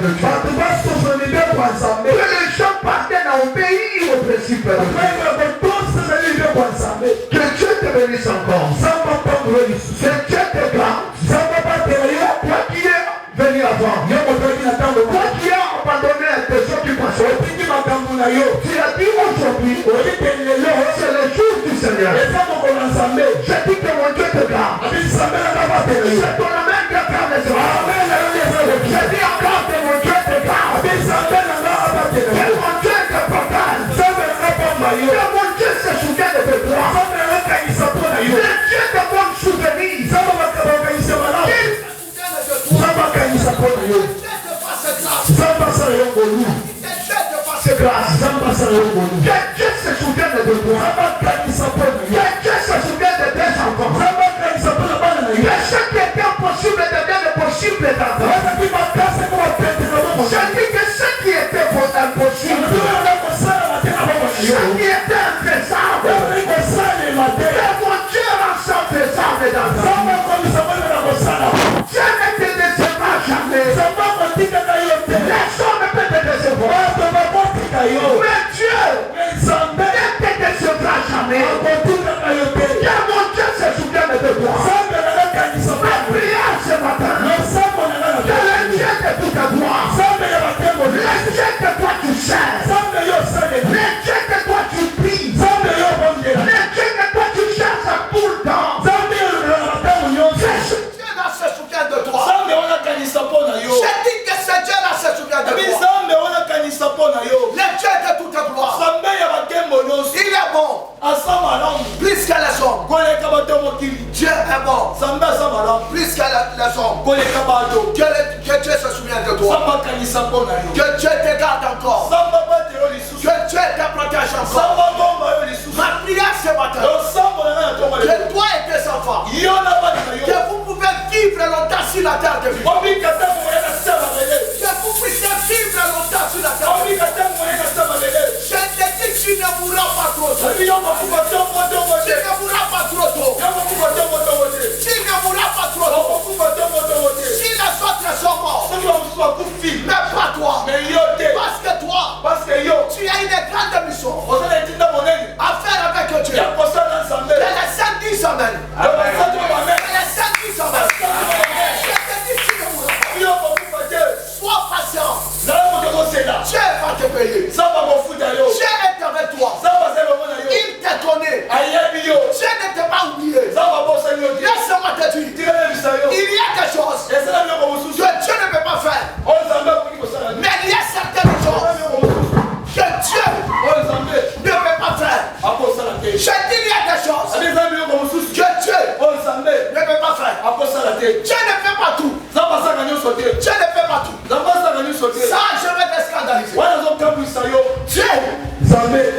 de Dieu. Que les gens parviennent à obéir aux principes de Dieu. Que Dieu te bénisse encore. Que Dieu te garde. Toi qui es venu avant. Toi qui as abandonné tes occupations. Tu as dit aujourd'hui, c'est le jour du Seigneur. Je dis que mon Dieu te garde. C'est ton amen qui garde les hommes. Je dis encore que mon Dieu te garde. Que mon Dieu te protège. Que mon Dieu se souvient de tes droits. Que Dieu te donne souvenir. C'est grâce. Que Dieu se souvienne de toi. Que Dieu se souvienne de tes enfants. Que ce qui était impossible devienne possible dans ta vie. Je dis que ce qui était impossible, ce qui était infaisable, que mon Dieu rend ça faisable dans ta vie. Dieu ne te décevra jamais. Les hommes ne peuvent te décevoir. Mais Dieu ne te décevra jamais. Que mon Dieu se souvienne de toi. Ma prière ce matin, que le Dieu de toute ta gloire, le Dieu que toi tu cherches, le Dieu que toi tu pries, le Dieu que toi tu cherches tout le temps, Dieu là se souvient de toi. Je dis que ce Dieu là se souvient de toi. Le Dieu de toute ta gloire, il est bon. Plus que les hommes. Dieu est bon. Plus que les hommes. Que Dieu se souvienne de toi. Que Dieu te garde encore. Que Dieu te protège encore. Ma prière ce matin, que toi et tes enfants, que vous pouvez vivre longtemps sur la terre de vie. Que vous puissiez vivre longtemps sur la terre de vie. Je te dis que tu ne mourras pas trop tôt. Tu ne mourras pas trop tôt. Tu ne mourras pas trop tôt. Si les autres sont morts, mais pas toi. Parce que tu as une grande mission à faire avec Dieu. Que les saints disent amen. Que les saints disent amen. Je te dis que tu ne mourras pas. Sois patient. Dieu va te payer. Dieu est avec toi. Il t'a donné. Dieu ne t'a pas oublié. Laisse-moi te dire. Il y a des choses que Dieu ne peut pas faire. Mais il y a certaines choses que Dieu ne peut pas faire. Je dis il y a des choses que Dieu ne peut pas faire. Dieu ne fait pas tout. Dieu ne fait pas tout. Ça, je vais te scandaliser. Dieu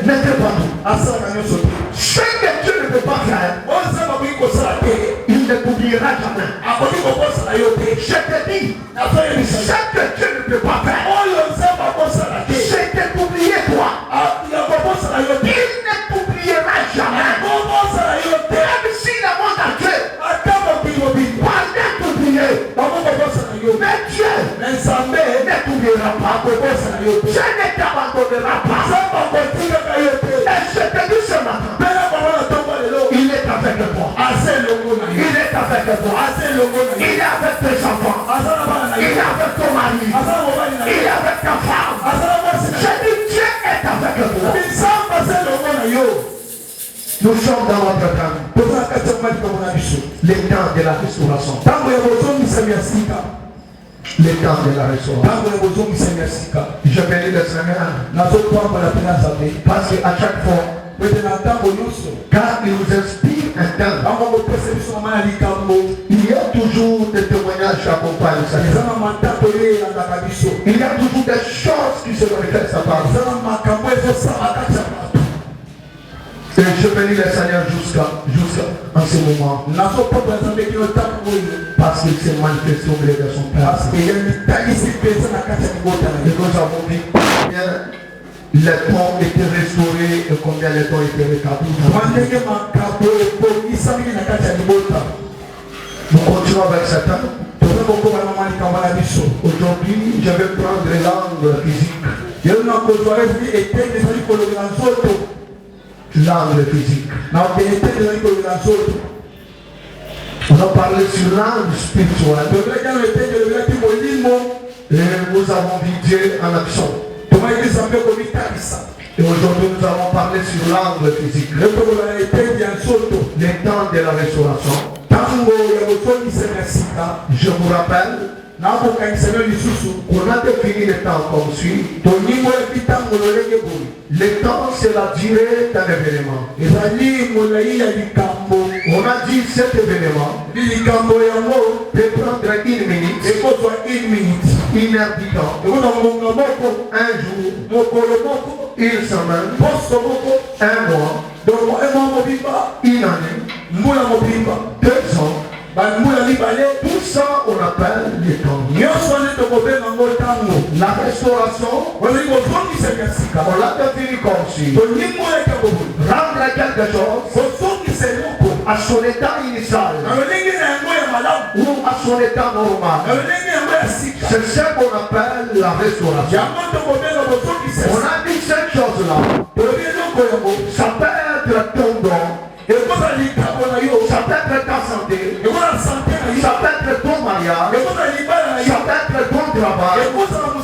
n'était pas tout. Ce que Dieu ne peut pas faire, il ne t'oubliera jamais. Je te dis, ce que Dieu ne peut pas faire, c'est de t'oublier toi. Il ne t'oubliera jamais. Même si le monde entier parlait t'oublier, mais Dieu ne t'oubliera pas. Dieu ne t'abandonnera pas. Et je te dis ce matin, il est avec toi. Il est avec toi. Il est avec tes enfants. Il est avec ton mari. Il est avec ta femme. Je dis Dieu est avec toi. Nous sommes dans notre temps. Les temps de la restauration. Les temps de la restauration. Je bénis le Seigneur. Parce qu'à chaque fois, car il nous inspire un temps, il y a toujours des témoignages qui accompagnent ça. Il y a toujours des choses qui se manifestent à part. Et je bénis le Seigneur jusqu'à en ce moment. Parce qu'il s'est manifesté au milieu de son Père. Et nous avons dit combien les ponts étaient restaurés et combien les ponts étaient rétablis. Nous continuons avec cet homme. Aujourd'hui, je vais prendre l'angle physique. L'angle physique. On a parlé sur l'angle spirituel. Et nous avons vu Dieu en action. Et aujourd'hui, nous allons parler sur l'angle physique. Le temps de la restauration. Je vous rappelle qu'on a défini le temps comme suit. Le temps, c'est la durée d'un événement. On a dit cet événement peut prendre une minute, une heure du temps, un jour, une semaine, un mois, une année, 2 ans. Tout ça on appelle le temps. La restauration, on l'a défini comme suit. Rendre quelque chose à son état initial ou à son état normal. C'est ce qu'on appelle la restauration. On a dit cette chose-là. Ça peut être ton don. Ça peut être ta santé. Ça peut être ton mariage. Ça peut être ton travail.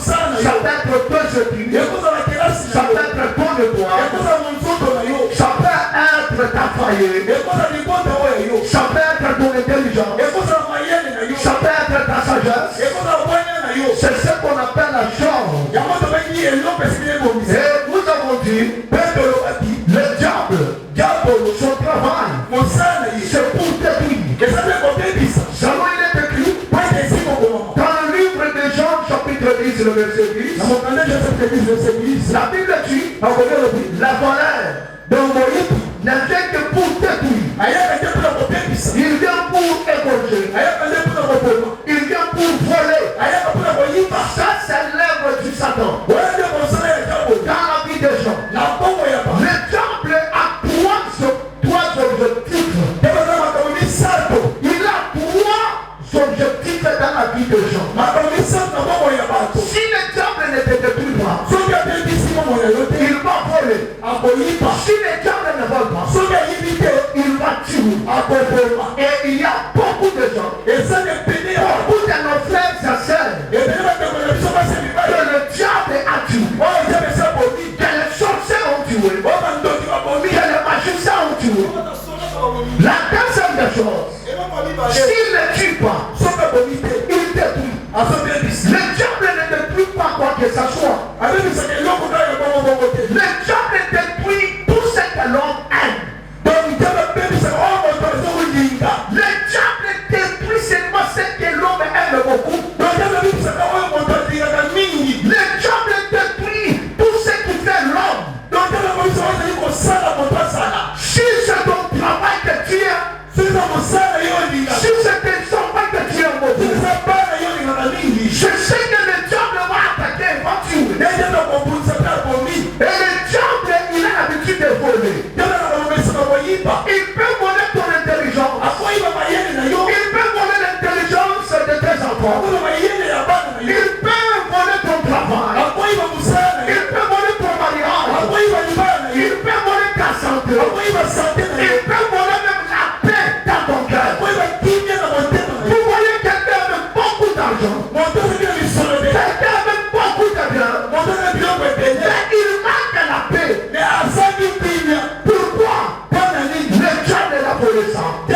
Ça peut être tes études. Ça peut être ton devoir. Ça peut être ta faillite. Ça peut être ton intelligence. Ça peut être ta sagesse. C'est ce qu'on appelle la chance. Et nous avons dit, le diable, son travail, c'est pour détruire. Seulement il est écrit dans le livre de Jean, chapitre 10, le verset 10. La Bible dit, la valeur d'un moïse n'est que pour détruire. Il vient pour égorger. Il vient pour voler. Ça, c'est l'œuvre du Satan. Dans la vie des gens, le diable a trois objectifs. Il a 3 objectifs dans la vie des gens. Si le diable ne te détruit pas, il va voler. Si le diable ne vole pas, il va tuer. Et il y a beaucoup de gens, beaucoup de nos frères et sœurs, que le diable a tué, que les sorciers ont tué, que les magiciens ont tué. La deuxième des choses, s'il ne tue pas, il détruit. Le diable ne détruit pas quoi que ce soit. Le diable détruit tout ce que l'homme aime. Le diable détruit seulement ce que l'homme aime beaucoup. Le diable détruit tout ce qui fait l'homme. Si c'est ton travail que tu aimes, si c'est tes enfants que tu aimes beaucoup, je sais que le diable va attaquer, va tuer. Et le diable, il a l'habitude de voler. Il peut voler ton intelligence. Il peut voler l'intelligence de tes enfants. Il peut voler ton travail. Il peut voler ton mariage. Il peut voler ta santé. Il peut voler même la paix dans ton cœur. Vous voyez quelqu'un avec beaucoup d'argent, quelqu'un avec beaucoup de biens, mais il manque la paix. Pourquoi? Le diable l'a volé ça. Et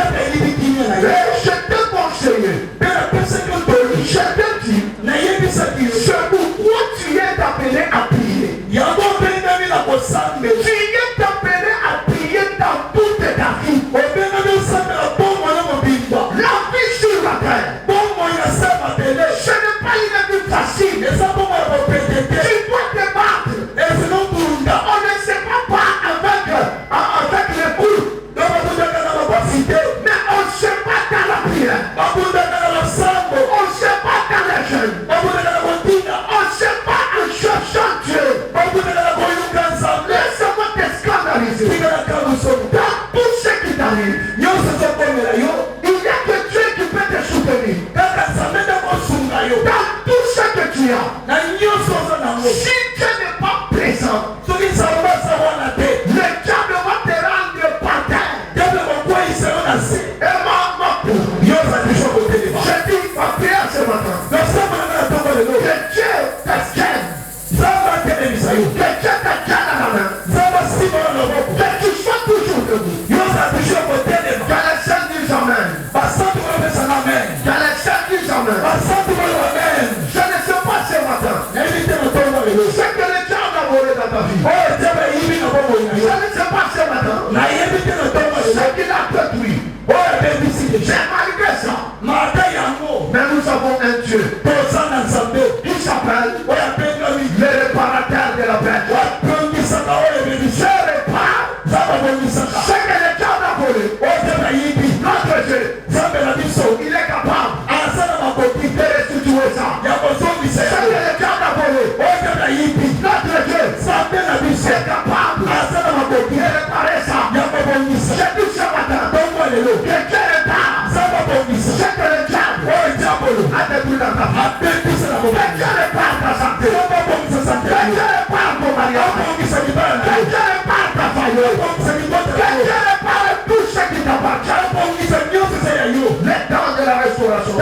je te conseille, je te dis, c'est pourquoi tu es appelé à prier. Tu es appelé à prier dans toute ta vie. La vie sur la terre, ce n'est pas une vie facile. Tu dois te battre. On ne se bat pas avec les coups, mais on se bat dans la prière. On se bat dans les jeunes. On se bat en cherchant Dieu. Laisse-moi te scandaliser. Dans tout ce qui t'arrive, il n'y a que Dieu qui peut te soutenir. Je ne sais pas ce matin ce que le diable a volé dans ta vie. Je ne sais pas ce matin ce qu'il a détruit. Mais malgré ça, mais nous avons un Dieu qui s'appelle le réparateur de la bête. Je répare ce que le diable a volé. Notre Dieu, il est capable de restituer ça. Ce que le diable a volé, notre Dieu est capable de réparer ça. Je dis ce matin que Dieu répare ce que le diable a détruit dans ta vie. Que Dieu répare ta santé. Que Dieu répare ton mariage. Que Dieu répare ta famille. Que Dieu répare tout ce qui t'appartient. Le temps de la restauration,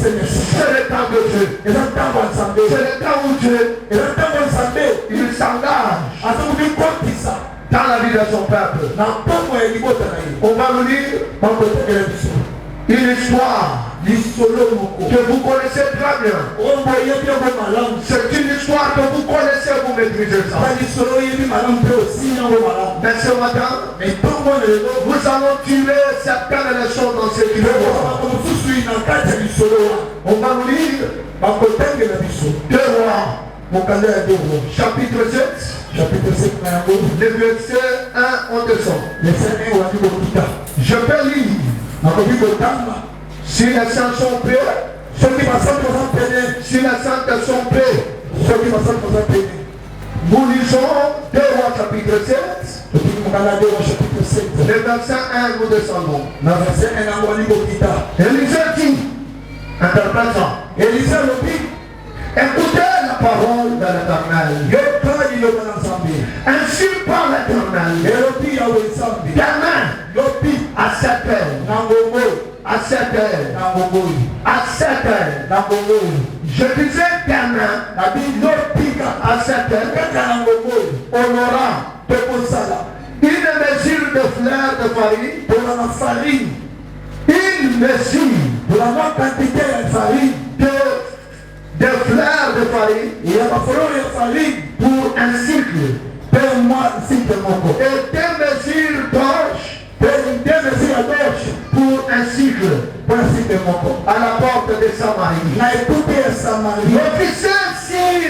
c'est le temps de Dieu. C'est le temps où Dieu il s'engage dans la vie de son peuple. On va nous lire une histoire que vous connaissez très bien. C'est une histoire que vous connaissez, vous maîtrisez ça. Mais ce matin, nous allons tirer certaines leçons dans cette histoire. On va nous lire 2 Rois, chapitre 7. Le verset 1 en descend. Je peux lire. Si les saints sont prêts, si les saints sont prêts, nous lisons 2 Rois chapitre 7. Le verset 1, nous descendons. Élisée dit, interprétant, écoutez la parole de l'Éternel. Ainsi parle l'Éternel. Demain, à 7 heures, à 7 heures, à 7 heures, je disais demain, à 7 heures, on aura une mesure de fleurs de farine, une mesure de la quantité de farine, de fleurs de farine pour un cycle. Et 2 mesures d'orge pour un cycle. À la porte de Samarie. L'officier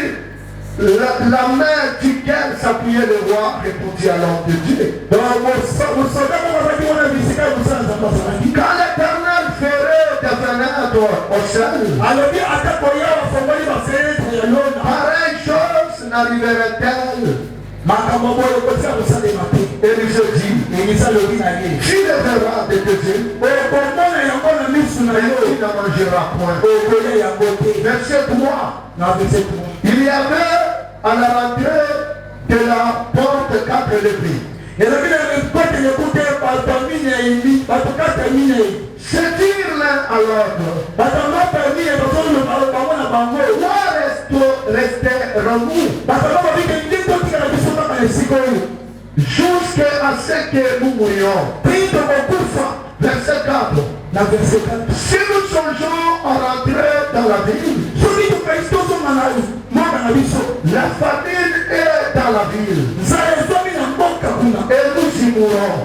sur la main duquel s'appuyait le roi répondit à l'homme de Dieu. Quand l'Éternel ferait devenir au ciel, pareille chose n'arriverait-elle? Élisée dit, tu le verras de tes yeux, mais tu ne mangeras point. Verset 3. Il y avait à la rentrée de la porte 4 lépreux. Se dire l'un à l'autre, rester remous jusqu'à ce que nous mourions. Verset 4. Si nous songeons à rentrer dans la ville, la famine est dans la ville et nous y mourrons.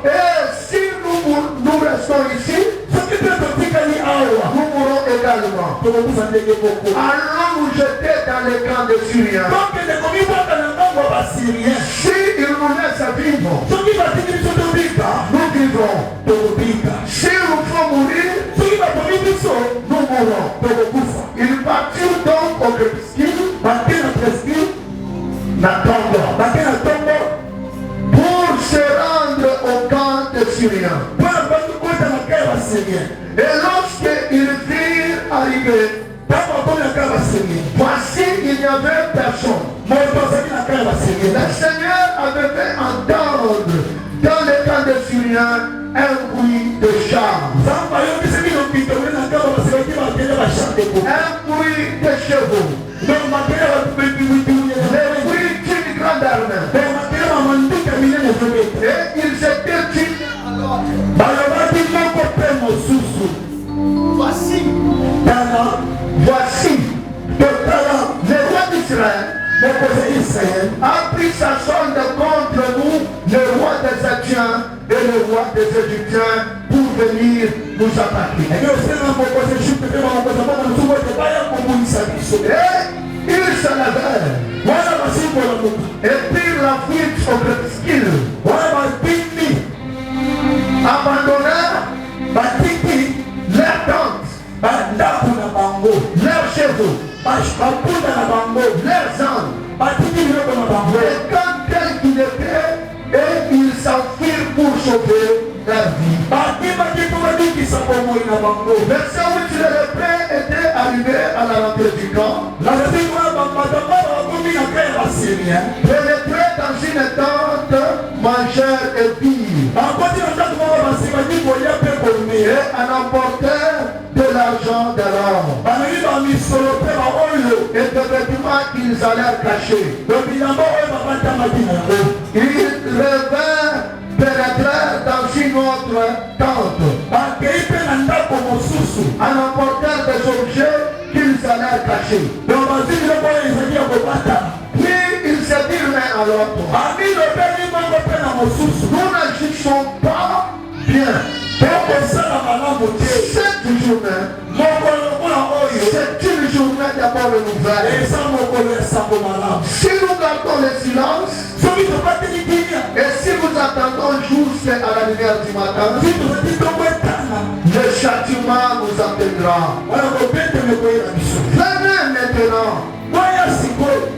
Et si nous restons ici, nous mourrons également. Allons nous jeter dans les camps des Syriens. Si ils nous laissent vivre, nous vivrons. Si nous faut mourir, nous mourrons. Ils partirent donc au crépuscule, pour se rendre au camp des Syriens. Et lorsqu'ils virent arriver, voici il n'y avait personne. Le Seigneur avait fait entendre dans les camps des Syriens un bruit de char, un bruit de chevaux, le bruit d'une grande armée. Et ils étaient unis à l'autre. Voici pris sa solde contre nous, le roi des Égyptiens et le roi des Égyptiens, pour venir nous attaquer. Et ils se levèrent et prirent la fuite au crépuscule. Abandonnèrent leurs tentes, leurs chevaux, leurs ânes. Et quand tel qu'il était, et ils s'enfuirent pour sauver leur vie. Verset 8, le repas était arrivé à la rentrée du camp. Pénétrés dans une tente, mangèrent et birent. Et en emportèrent de l'argent de l'or. Et de vêtements qu'ils allèrent cacher. Ils revinrent, pénétrèrent dans une autre tente. En emportèrent des objets qu'ils allèrent cacher. Puis ils se dirent l'un à l'autre, nous n'agissons pas bien. Cette journée, c'est une journée d'abord de nouvelles. Si nous gardons le silence, et si nous attendons juste à la lumière du matin, le châtiment nous attendra. Venez maintenant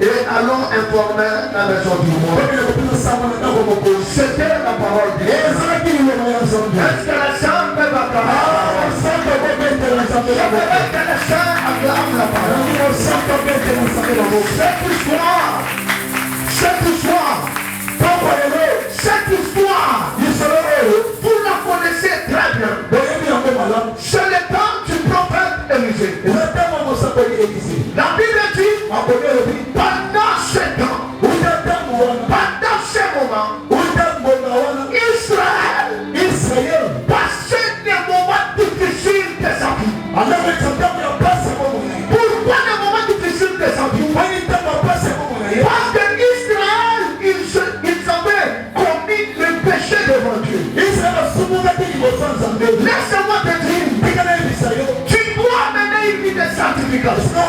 et allons informer la maison du roi. C'était la parole de Dieu. Est-ce que la chambre peut acclamer la parole? Que la chambre acclame la parole. Cette histoire, vous la connaissez très bien. C'est le temps du prophète Élisée. La Bible dit, pendant ce temps, pendant ce moment, Israël passait des moments difficiles de sa vie. Pourquoi des moments difficiles de sa vie? Parce que Israël, ils avaient commis le péché devant Dieu. Laisse-moi te dire, tu dois mener une vie de sanctification.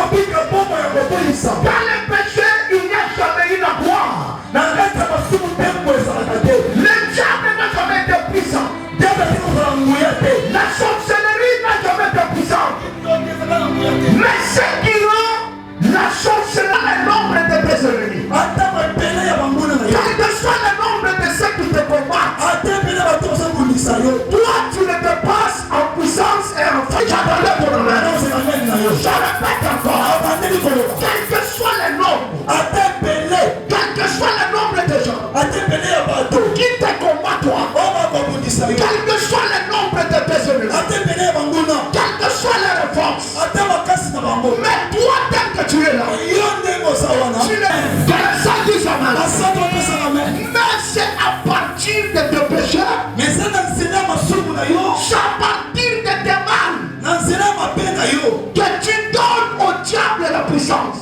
Dans le péché, il n'y a jamais eu la gloire. Le diable n'a jamais été puissant. La sorcellerie n'a jamais été puissante. Mais ce qui rend la sorcellerie le nombre de tes ennemis. Quel que soit le nombre de ceux qui te combattent, toi tu ne te passes en puissance et en force. Je répète encore, quel que soit le nombre, quel que soit le nombre de gens qui te combattent toi, quel que soit le nombre de tes ennemis, quelle que soit leur force, mais toi tel que tu es là, tu ne fais jamais. Mais c'est à partir de tes péchés, c'est à partir de tes mal que tu donnes au diable la puissance.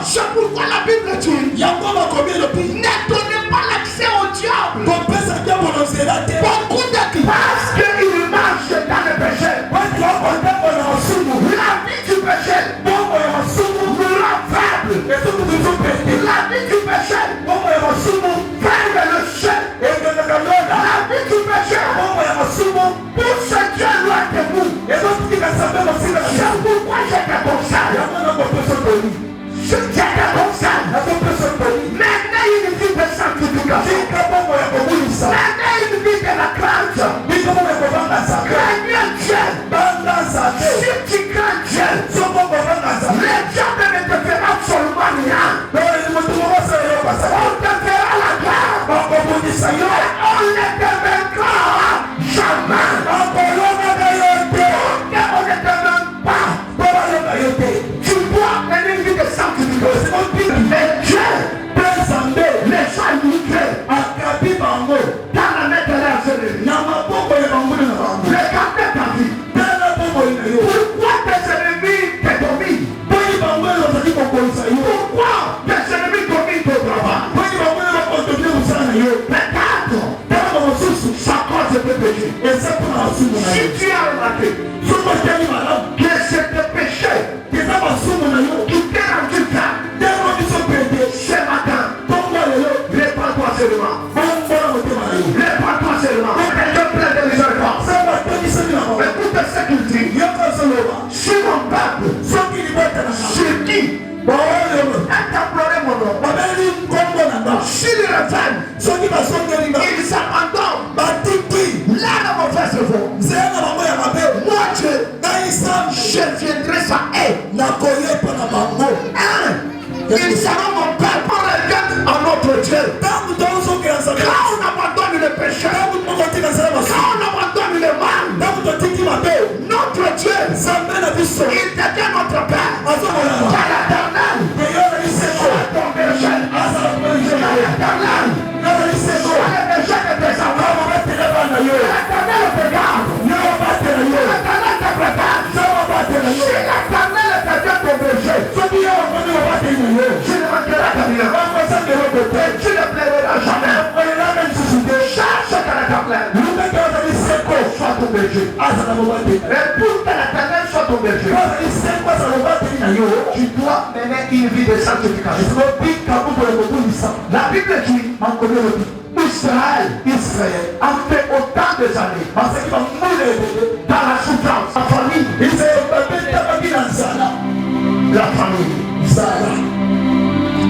C'est pourquoi la Bible dit, ne donnez pas l'accès au diable. Beaucoup de parce qu'il marche dans le péché. La vie du péché nous rend faible. La vie du péché perd le ciel. La vie du péché pousse Dieu loin de nous. C'est pourquoi je te conseille. Je te conseille. Menez une vie de sanctification. Menez une vie de la crainte. Craignez Dieu. Si tu crains Dieu, le diable ne te fera absolument rien. On te fera la guerre. On ne te vaincra jamais. On ne te vainc pas. Tu dois mener une vie de sanctification. Mais Dieu les a livrés dans la main de leurs ennemis. Regardez ta vie. Pourquoi tes ennemis te dominent? Pourquoi tes ennemis dominent ton travail? Si tu as remarqué que c'est le péché qui t'a rendu calme, ce matin, répands-toi seulement. Répands-toi seulement. Quelqu'un plein de miséricorde. Écoute ce qu'il dit. Si mon peuple, sur qui est imploré mon nom, s'ils reviennent, ils s'abandonnent là dans mon frère se font. Moi Dieu, je viendrai sans aide. Ils seront mon peuple. On regarde à notre Dieu. Quand on abandonne le péché, quand on abandonne le mal, notre Dieu, il devient notre Père. Car l'Éternel, c'est ton berger. Car l'Éternel, c'est le berger de tes enfants. L'Éternel te garde. L'Éternel te prépare. Si l'Éternel devient ton berger, tu ne manqueras de rien. Tu ne plairas jamais. Cherche que l'Éternel soit ton berger. Et pour que l'Éternel soit ton berger, tu dois mener une vie de sanctification. La Bible dit, Israël a fait autant de années dans la souffrance, la famille,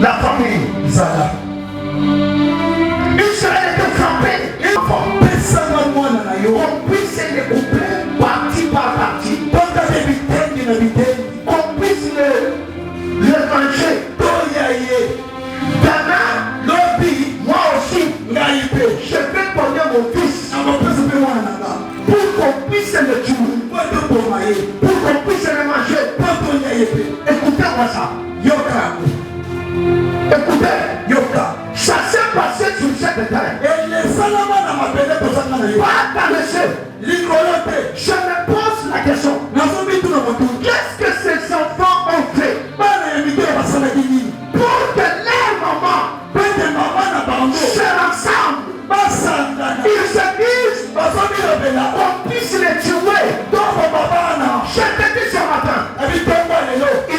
la famille. Israël était frappé. On puisse les couper partie par partie. On puisse le manger. Demain, moi aussi, je vais donner mon fils pour qu'on puisse le tuer, pour qu'on puisse le manger. Écoutez-moi ça. Écoutez, ça s'est passé sur cette terre. Pas dans le ciel. Je me pose la question. Qu'est-ce que ces enfants ont fait pour que leur maman se rassemble? Ils se disent qu'on puisse les tuer. Je te dis ce matin,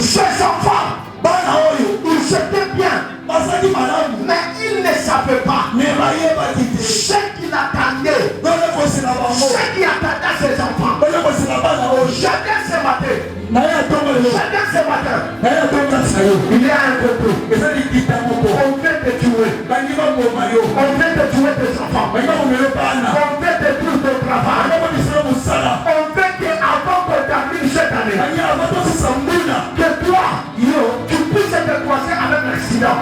ces enfants, ils étaient bien, mais ils ne savaient pas ce qu'il attendait, ce qui attendait ses enfants. Chacun ce matin, il y a un complot. On veut te tuer. On veut te tuer tes enfants. On veut détruire ton travail. On veut qu'avant qu'on termine cette année, que toi, tu puisses te croiser avec l'accident.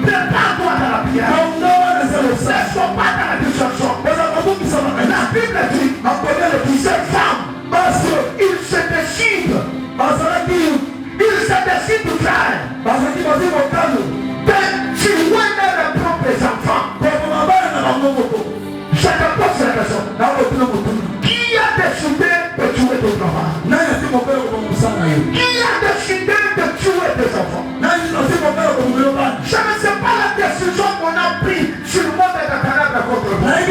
Prépare-toi dans la prière. Ne sois pas dans la destruction. La Bible dit, ces femmes, parce qu'ils se décident. Ils se décident de faire. Tu vois leurs propres enfants. Je te pose la question. Qui a décidé de tuer ton enfant? Qui a décidé de tuer tes enfants? Je ne sais pas la décision qu'on a prise sur le monde de la ténèbre contre moi. Je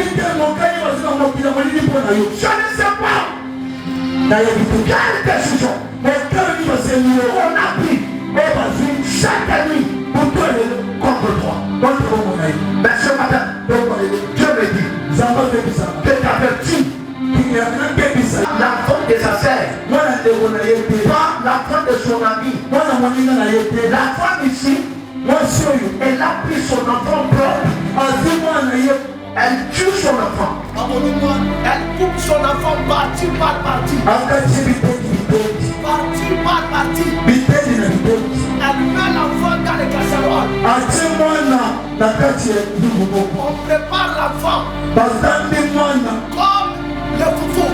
ne sais pas quelle décision on a pris chaque nuit contre toi. Mais ce matin, Dieu me dit que t'avertis la femme de sa sœur, pas la femme de son ami. La femme ici, elle a pris son enfant propre. Elle tue son enfant. Elle coupe son enfant partie par partie. Partie par partie. Elle met l'enfant dans les casseroles. On prépare l'enfant comme le foufou.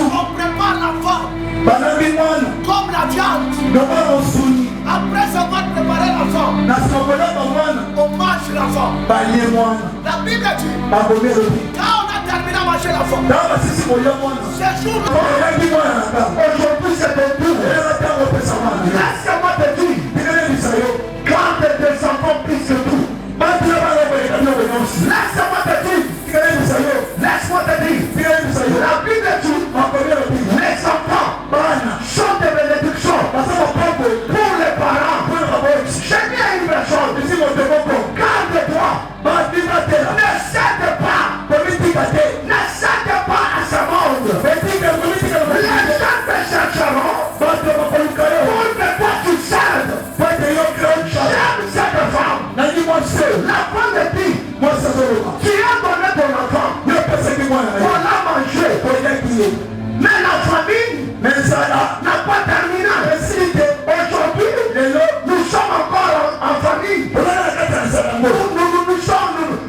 On prépare l'enfant comme la viande. Après avoir préparé l'enfant, on mange l'enfant. La Bible dit, quand on a terminé à manger l'enfant, ce jour, aujourd'hui c'est ton tour. Laisse-moi te dire, quand tes enfants pissent tout, laisse-moi te dire, La famine n'a pas terminé. Aujourd'hui, nous sommes encore en famille.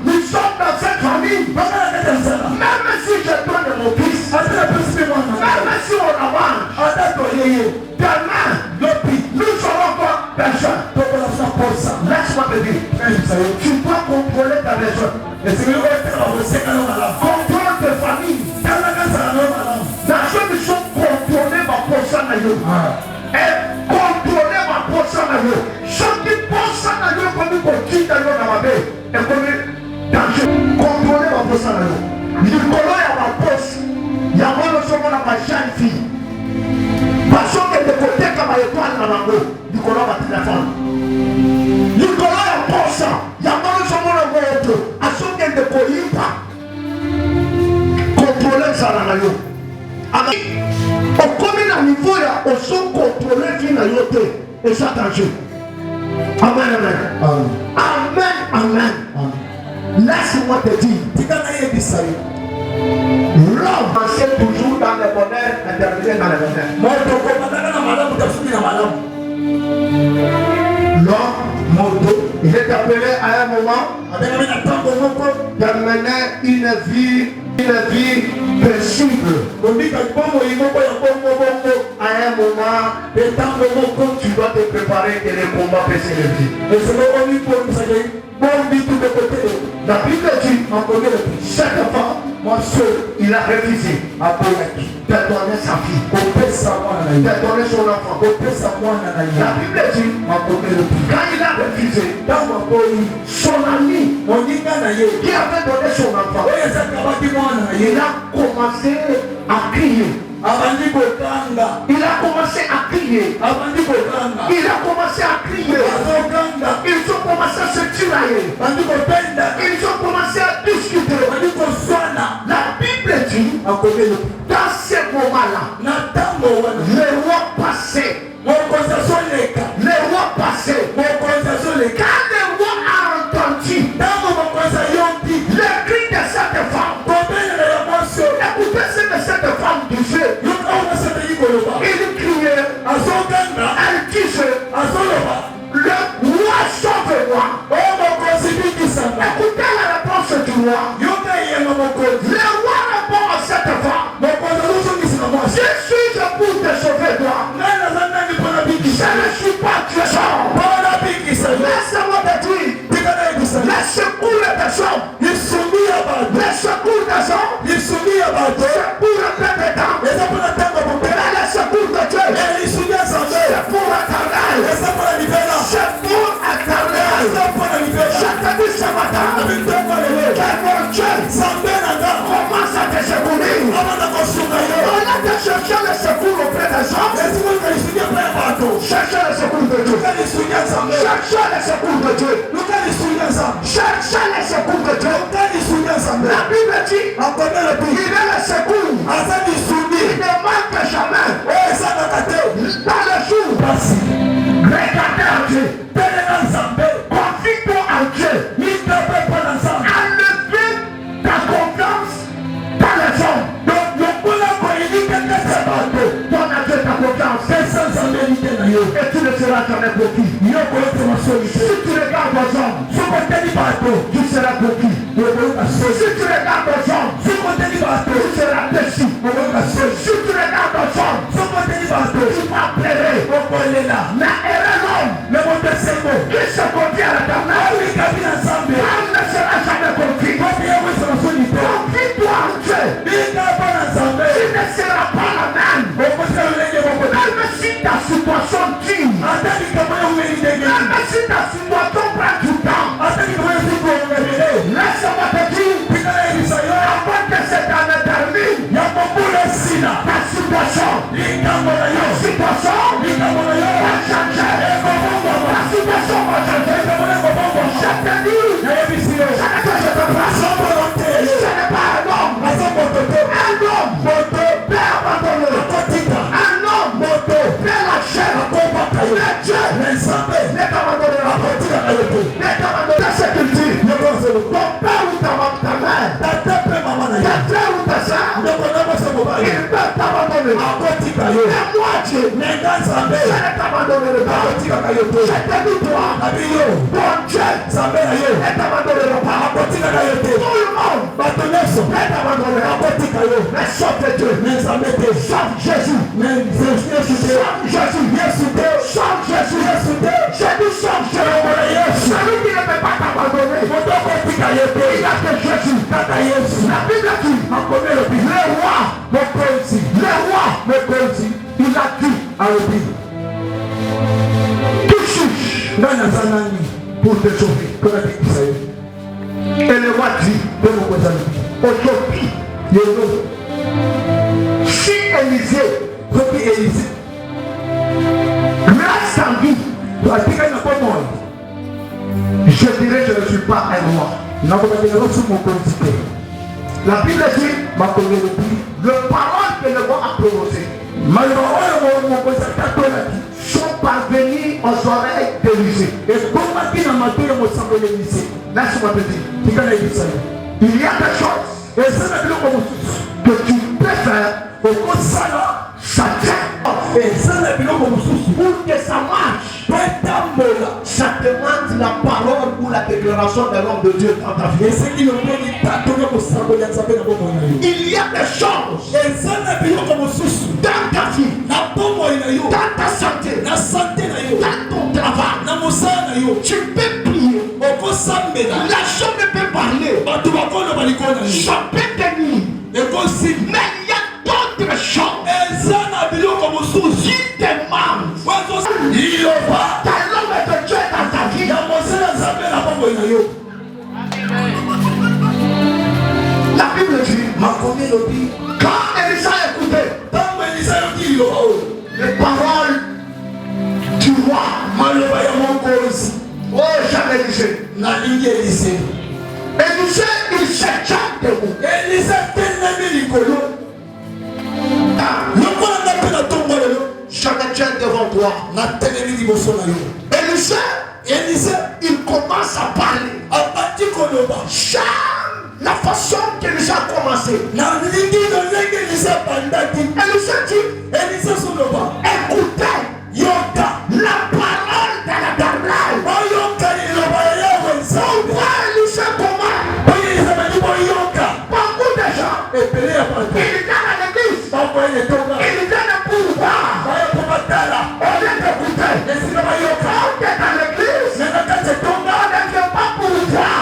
Nous sommes dans cette famille. Même si je donne mon fils, même si on avance, demain, nous serons pas personne. Laisse-moi te dire, tu dois contrôler ta personne. Contrôle tes familles. Dans ceux qui sont contrôlés par personne, et contrôler ma personne, ceux qui pensent à Dieu comme une petite dans ma vie, et comme danger. Contrôler ma personne. Nicolas à ma poste, il y a moi le second à ma jeune fille. Parce que de côté comme à l'étoile dans la main, Nicolas va téléphone. Nicolas à poste, il y a moi le second à ma autre, à son qu'elle ne connaît pas. Contrôler ça dans la main. Au premier niveau, il y a aussi contrôler qui n'a pas et ça danger. Amen, amen. Amen, amen. Laisse-moi te dire. L'homme marchait toujours dans le bonheur, intervenait dans le bonheur. L'homme, il est appelé à un moment d'amener une vie paisible. À un moment, tu dois te préparer et les combats paisibles de vie. La Bible dit, chaque fois, mon seul, il a refusé de donner sa fille, de donner son enfant. La Bible dit, quand il a refusé, son ami qui avait donné son enfant, il a commencé à crier. Il a commencé à crier. Ils ont commencé à se tirailler. Ils ont commencé à discuter. La Bible dit, dans ces moments-là, les rois passaient. Quand le roi a entendu le cri de cette femme, écoutez ce que cette femme disait. Il criait, elle disait, le roi sauve-moi. Écoutez la réponse du roi. Le roi répond à cette femme, je suis pour te sauver toi. Je ne suis pas tueur. Laisse-moi te dire, les secours des hommes, les secours des hommes, c'est pour le temps. Les secours de Dieu, c'est pour l'éternel. C'est pour l'éternel. Je te dis ce matin, que mon Dieu commence à te secourir. On a de chercher le secours auprès des hommes. Cherchez le secours de Dieu. Cherchez le secours de Dieu. Cherchez le secours de Dieu. La Bible dit, il est le secours. Il ne manque jamais. Dans le jour, regardez à Dieu. Confie-toi en Dieu. Enlevez ta confiance dans les hommes. Donne à Dieu ta confiance. Et tu ne seras jamais coquille. Si tu regardes aux hommes, tu seras coquille. Si tu regardes aux hommes, tu seras déçu. Si tu regardes aux hommes, tu vas pleurer. Mais errez l'homme qui se confie à l'éternel, on ne sera jamais confie. Confie-toi en Dieu. Tu ne seras pas la même. Même si ta situation tue, même si ta situation prend du temps, laisse-moi te dire, avant que cette année termine, ta situation va changer. Ta situation va changer. Je te dis, ce n'est pas un homme peut abandonner. Un homme peut lâcher. Mais Dieu ne t'abandonnera pas. Ne t'abandonnera pas. C'est qu'il dit. Ton père ou ta mère, ta frère ou ta soeur, il peut t'abandonner. abandonné. Mais moi, Dieu, je ne t'abandonnerai pas. Je te dis toi, bon Dieu, ne t'abandonnera pas. Tout le monde ne t'abandonnera pas. Mais sauve Dieu, sauve Jésus, sauve Jésus, sauve Jésus, j'ai dit sauve Jésus. Celui qui ne peut pas t'abandonner, il a que Jésus. La Bible dit, le roi, il a dit à Obi, tout juge pour te sauver. Et le roi dit, aujourd'hui, si Élisée reste en vie, je dirais je ne suis pas un roi. La Bible dit, le parole que le roi a prononcé sont parvenus aux oreilles d'Élisée. Laisse-moi te dire, il y a des choses que tu peux faire pour ça tient. Pour que ça marche, ça demande la parole ou la déclaration de l'homme de Dieu dans ta vie. Il y a des choses dans ta vie, dans ta santé, dans ton travail. Tu peux prier. La chose ne peut parler. Je peux tenir. Mais il y a d'autres choses. Il demande. T'as l'homme de Dieu dans ta vie. La Bible dit, quand Élisa écoutait les paroles du roi, oh jamais Élisée. Élisée, il chercha debout. Je me tiens devant toi. Élisée, il commence à parler. La façon qu'Élisée a commencé. Élisée dit, écoutez, la parole de l'Éternel. Pourquoi Élisée commence? Beaucoup de gens, ils viennent à l'église. Ils viennent pour voir. On vient d'écouter. On est dans l'église. On ne vient pas pour voir.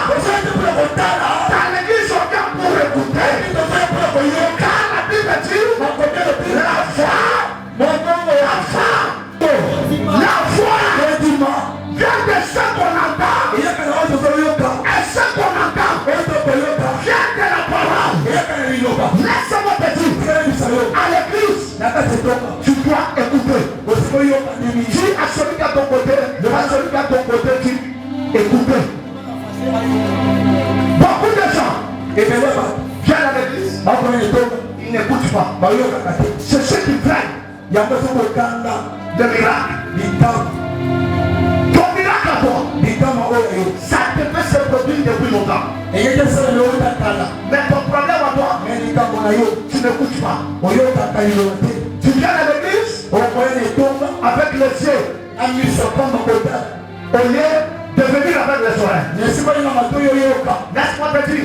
Dans l'église, on vient pour écouter. Car la Bible dit, la foi vient de ce qu'on entend. Et ce qu'on entend vient de la parole. Laisse-moi te dire, à l'église, tu dois écouter. Dis à celui qui est à ton côté, dis écoutez. Beaucoup de gens viennent à l'église, ils n'écoutent pas. C'est ceux qui craignent de miracles. Ton miracle à toi, ça devait se produire depuis longtemps. Mais ton problème à toi, tu n'écoutes pas. Tu viens à l'église avec les yeux, au lieu de venir avec les oreilles. Laisse-moi te dire,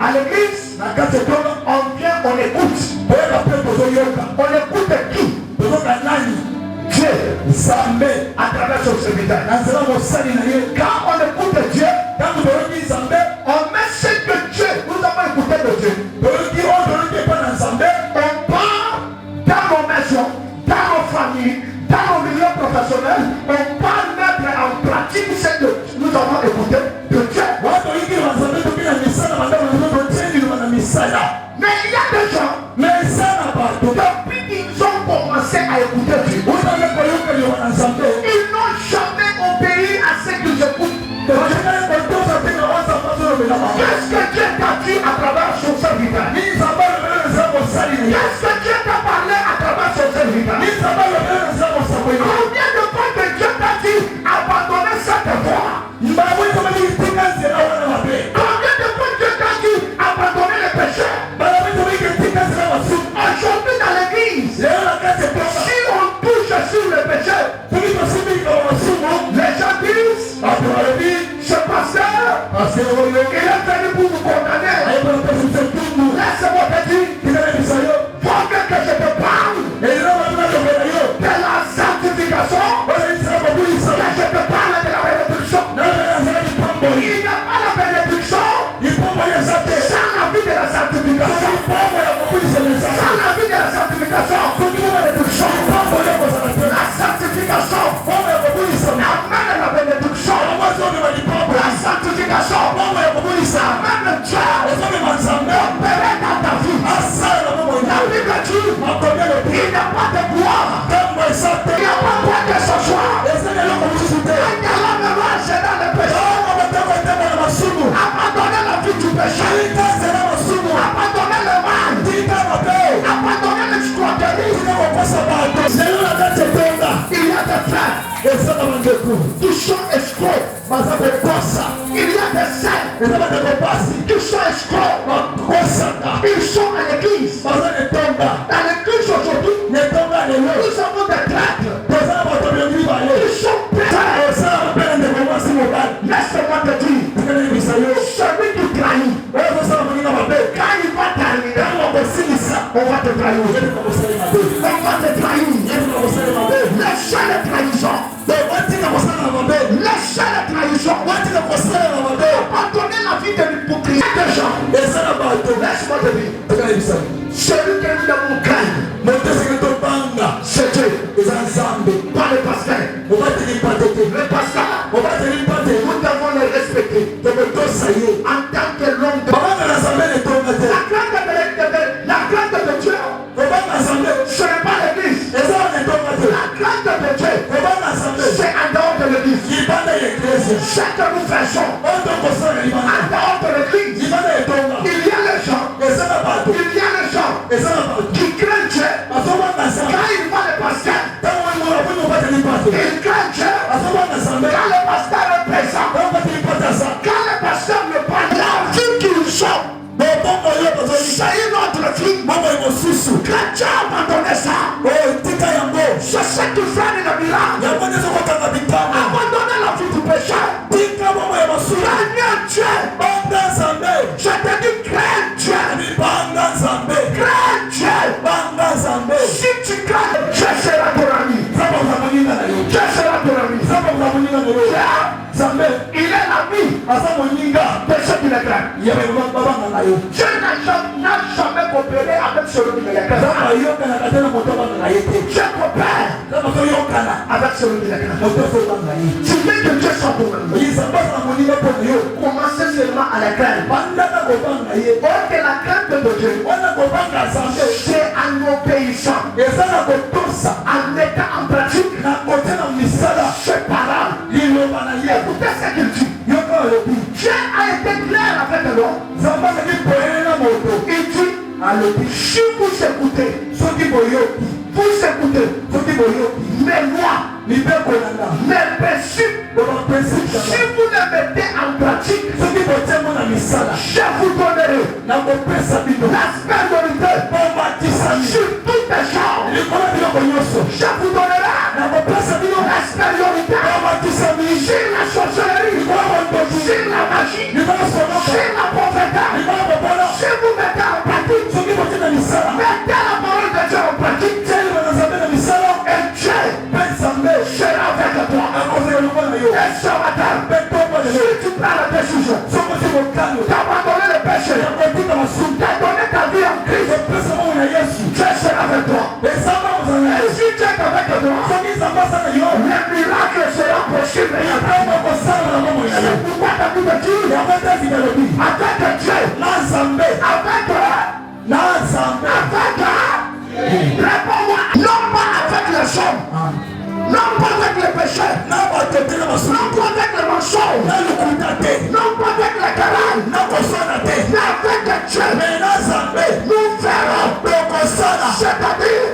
à l'église, on vient, on écoute. On écoute qui? Dieu, à travers son serviteur. Quand on écoute Dieu, on met ce que Dieu, nous avons écouté de Dieu. On part dans nos maisons, dans nos familles, dans nos milieux professionnels, on part mettre en pratique ce que nous avons écouté de Dieu. Mais il y a des gens, depuis qu'ils ont commencé à écouter Dieu, ils n'ont jamais obéi à ce qu'ils écoutent. Qu'est-ce que Dieu t'a dit à travers son serviteur? Qu'est-ce que Dieu t'a parlé à travers son serviteur? Combien de fois que Dieu t'a dit abandonner cette voie? Combien de fois Dieu t'a dit abandonner les péchés? Aujourd'hui dans l'église, Il n'y a pas de gloire. Il n'y a pas quoi que ce soit. Un galant me marche dans le péché. Abandonnez la vie du péché. Abandonnez le mal. Abandonnez l'escroquerie. Il y a des frères qui sont escrocs. Il y a des sœurs qui sont escrocs. Ils sont à l'église. Dans l'église aujourd'hui, nous avons des traîtres. Ils sont prêts. Laisse-moi te dire, celui qui trahit, quand il va terminer, on va te trahir. On va te trahir. Laissez les trahisons. Laissez les trahisons. Abandonnez la vie de l'hypocrisie des gens. Laisse-moi te dire, celui qui est dans mon cœur, c'est Dieu. Pas le pasteur. Le pasteur, nous devons le respecter. En tant que l'homme de la crainte de Dieu, ce n'est pas l'église. La crainte de Dieu, c'est en dehors de l'église. Ce que nous faisons en dehors de l'église, il y a les gens qui craignent Dieu. Quand il voit le pasteur, il craint Dieu. Quand le pasteur est présent, quand le pasteur me parle, la vie qu'ils ont, c'est une autre vie. Quand Dieu a abandonné ça, c'est ce qui fait le miracle. Abandonner la vie du péché. Craignez Dieu. Je te dis, crains Dieu. Crains Dieu. Si tu crains, Dieu sera ton ami. Dieu sera ton ami. Il est l'ami de ceux qui le craignent. Dieu n'a jamais coopéré avec celui qui le craint. Dieu coopère avec celui qui le craint. Tu veux que Dieu soit ton ami. Commencez seulement à la craindre. Or que la crainte de Dieu, c'est en obéissant, en mettant en pratique ses paroles. Écoutez ce qu'il dit. Dieu a été clair avec l'homme. Il dit, si vous écoutez, mais moi, mes principes, si vous les mettez en pratique, je vous donnerai la spiritualité sur toutes les choses. Je vous donnerai la spiritualité sur la sorcellerie, sur la magie, sur la prophétie. Si vous mettez en pratique, mettez la parole de Dieu en pratique, et Dieu sera avec toi. Et ce matin, si tu prends la décision d'abandonner le péché, de donner ta vie en Christ, Dieu sera avec toi. Et si Dieu est avec toi, le miracle sera possible. C'est pourquoi ta vie me dit, avec Dieu, réponds-moi, non pas avec les hommes, non pas avec les péchés, non pas avec les mensonges, non pas avec les querelles, mais avec Dieu. Nous verrons, c'est-à-dire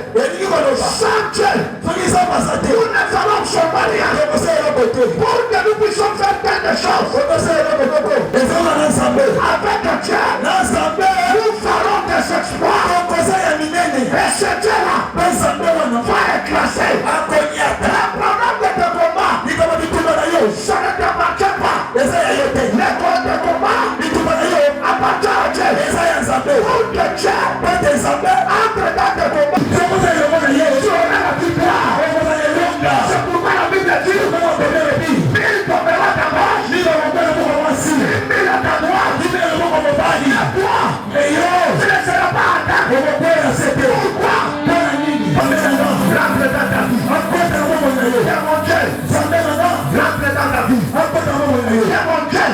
sans Dieu, nous ne ferons seulement rien. Pour que nous puissions faire quelque chose avec Dieu, nous ferons des exploits. Et ce Dieu-là va écraser le problème de tes combats. Ça ne t'appartient pas. L'école de combat appartient à Dieu. Pour que Dieu entre dans tes combats. Tu auras la victoire. C'est pourquoi la Bible dit, il tombera ta gauche, il à ta droite, et toi, tu ne seras pas atteint. Pourquoi? Rentre dans ta vie. C'est mon Dieu. Rentre dans ta vie. C'est mon Dieu.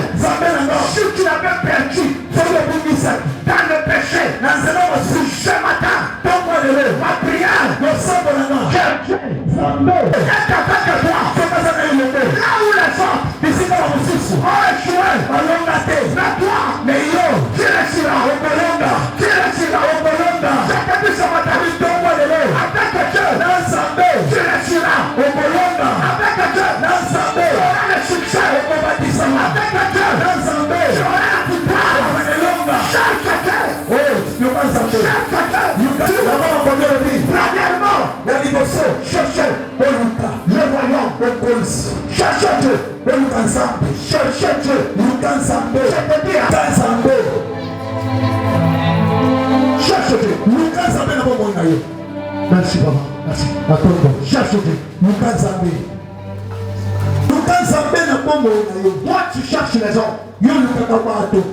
Si tu avais perdu dans le péché, ce matin, Zambé. Est-ce qu'avec toi, là où les gens, ici dans le sous, ont échoué, on l'a gâté. Mais toi, mais yo, tu es sur la Obolonga, tu es sur la Obolonga. Chacun de ce matin, il tombe le lait. Avec Dieu, dans Zambé, tu es sur la Obolonga. Avec Dieu, dans Zambé, tu auras le succès au baptême. Avec Dieu, dans Zambé, tu auras la victoire au Obolonga. Chaque oh, you can Zambé. You can Zambé. Premièrement, la négociation, cherchez Oluka, le voyant au police. Cherchez Dieu, Oluka Zambé. Cherchez Dieu, Oluka Zambé. C'est-à-dire, Zambé. Cherchez Dieu, Oluka Zambé n'a pas mon aïe. Merci papa, merci. Attends, cherchez Dieu, Oluka Zambé. Oluka Zambé n'a pas mon aïe. Toi, tu cherches les gens.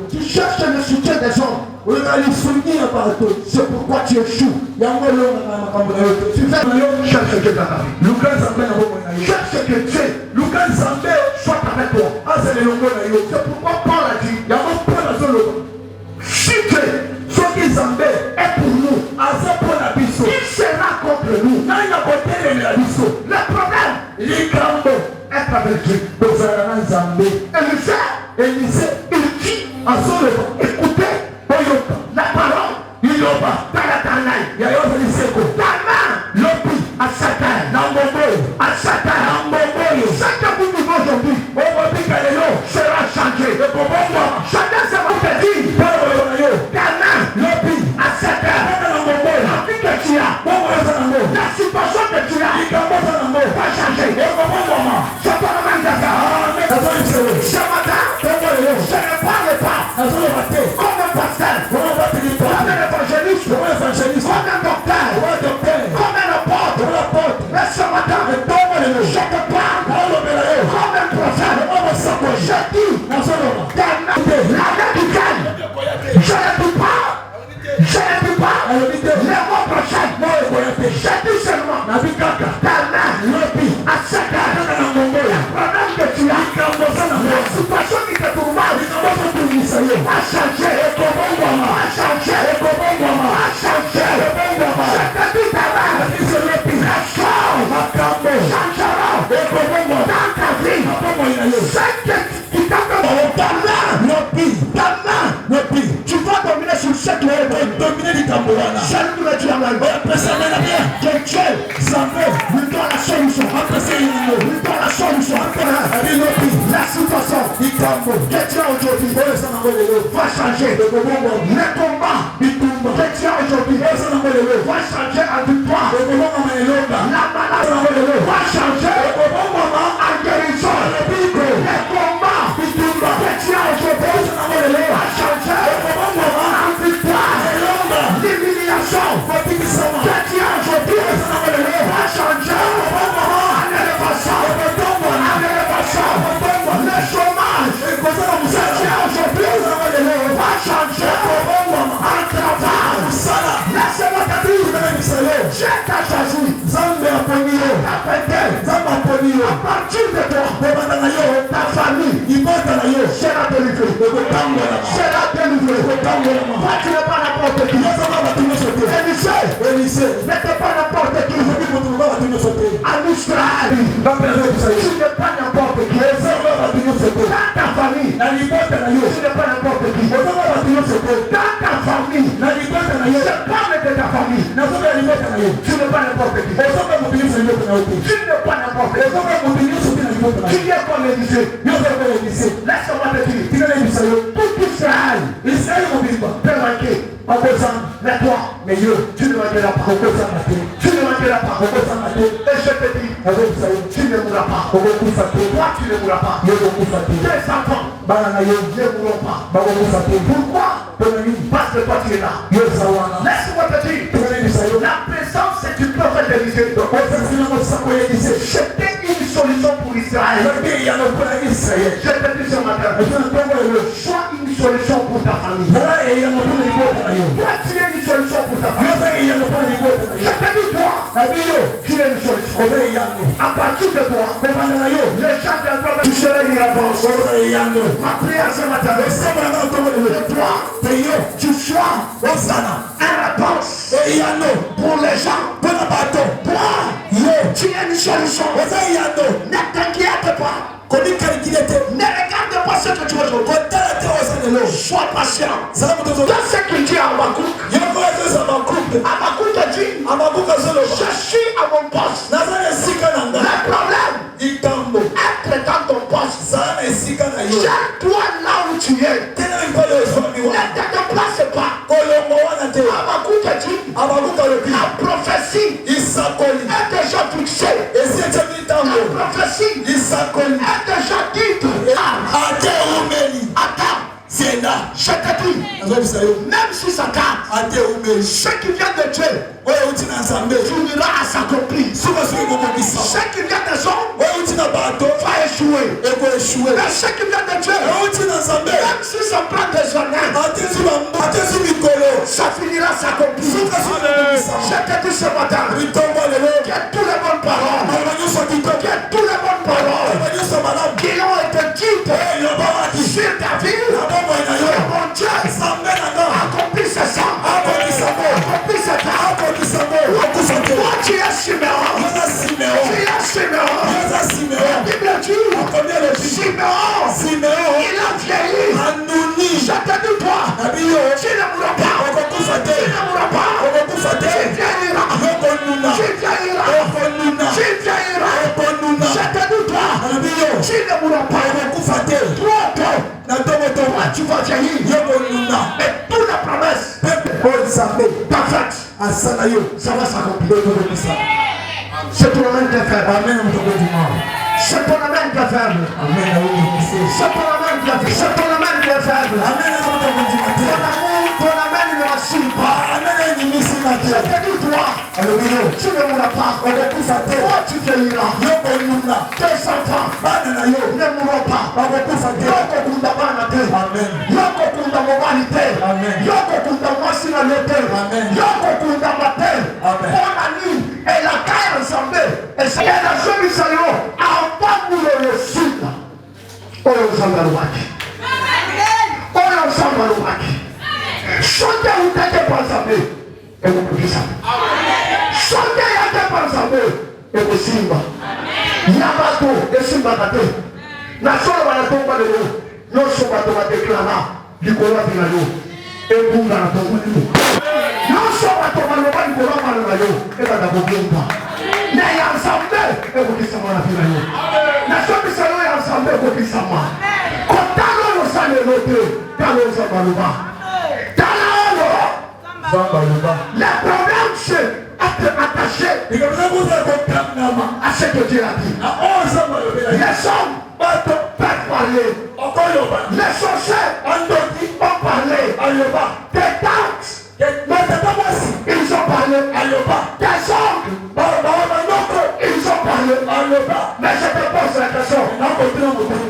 Tu cherches le soutien des gens. C'est pourquoi tu échoues. Tu cherches que cherche que Dieu, Lucas Zambé soit avec toi. C'est pourquoi Paul a dit, si Dieu, ce qui Zambé est pour nous, il sera contre nous. Le problème, est avec Dieu. Élisée, il dit à son levant, écoutez, la parole, il y aura, Talatanaï, il y a ta main, l'opi, à Satan, à Satan, chacun pour nous aujourd'hui, sera changé. Chacun sera dit, ta main, l'opi, à Satan, la vie que tu as, la situation que tu as, va changer. Ce matin, je ne parle pas comme un pasteur, comme un évangéliste, comme un docteur, comme un apôtre. Mais ce matin, je te parle comme un prophète. Je dis, la médicale, je ne dis pas, les mots prochains, je dis seulement, ta main, à cette problème que tu as, la situation qui te tourmente, a changé, a changé. Je te dis ta main, la chose changera dans ta vie. C'est qui t'appelle ta main, tu vas dominer sur cette loi, dominer du tambourana. J'allume le diamant, que Dieu, Zambé, lui donne la solution. Lui donne la solution. La situation, que Dieu aujourd'hui va changer. Le combat, que Dieu aujourd'hui va changer en victoire. La maladie va changer en guérison. Le combat, que Dieu aujourd'hui va changer en victoire. L'humiliation, que Dieu aujourd'hui va changer en élévation. Le chômage, que Dieu aujourd'hui va changer en travail. Laissez-moi te dire, j'ai ta choisi. À partir de toi, ta famille sera délivrée. Toi, tu n'es pas n'importe qui. Élisée, n'était pas n'importe qui. En Israël, tu n'es pas n'importe qui. Dans ta famille, tu n'es pas n'importe qui. Dans ta famille, c'est pas de ta famille. Tu n'es pas n'importe qui. Tu n'es pas n'importe qui. Tu viens comme Élisée. Laisse-moi te dire, tout Israël peut manquer. Mais toi, tu ne manqueras pas. Tu ne manqueras pas. Et je te dis, tu ne mourras pas. Toi, tu ne mourras pas. Tes enfants ne mourront pas. Pourquoi? Parce que toi, tu es là. Laisse-moi te dire, la présence du prophète Élisée, c'était une solution pour Israël. Je te dis ce matin, sois une solution pour ta famille. Toi, tu es une solution pour ta famille. Je te dis, toi, tu es une solution. À partir de toi, les gens de tu seras une réponse. Ma prière ce matin, toi, tu sois une réponse pour les gens. Toi, tu es une solution. Ne t'inquiète pas. Ne regarde pas ce que tu veux aujourd'hui. Sois patient. Dans ce qu'il dit à Habakkuk. Habakkuk te dit, je suis à mon poste. Le problème, être dans ton poste. Tiens-toi là où tu es. Ne te déplace pas. Habakkuk te dit, la prophétie est déjà fixée. La prophétie est déjà dite. Attends, je te dis, même si ça tarde, ce qui vient de Dieu finira à s'accomplir. Ce qui vient des hommes va échouer. Mais ce qui vient de Dieu, même si ça prend des années, ça finira à s'accomplir. Je te dis ce matin, que tous les bonnes paroles, qui ont été dites sur ta vie, mon Dieu, accomplisse ça. Accomplisse ça. Toi, tu es Siméon. La Bible dit, Siméon, il a vieilli. Je te dis, toi, tu ne mourras pas. Tu vieilliras. Je te dis, toi, tu ne mourras pas. Toi, tu vas vieillir. Mais toute la promesse parfaite, ça va s'accomplir. C'est ton amen qui est faible. C'est ton amen qui est faible. C'est ton amen qui est faible. C'est ton amen qui est faible. Ton amen ne m'assure pas. Je te dis, toi, tu ne mourras pas. Toi, tu vieilliras. Tes enfants ne mourront pas. Et la caille ensemble. Et c'est la solution. Avant de le sud. Chantez où t'es pensé. Et vous pouvez ça. Chantez à tes pensé. Et vous simba. Yabato et simba tate. Na solo bana tomba de l'eau. Non soba tomba déclara. Du cola finalo. Et vous dans la tombe de l'eau. Non soba tomba le bas du cola finalo. Et va d'abord bien pas. Mais ensemble. Et vous qui s'en va la finalo. Na solo salon est ensemble. Et vous qui s'en va. Quand t'as le sang de l'autre. T'as le sang de l'autre. Le problème c'est être attaché à ce que Dieu a dit. Les hommes peuvent parler. Les sorciers ont parlé. Des tantes, ils ont parlé. Des hommes, ils ont parlé. Mais je te pose la question.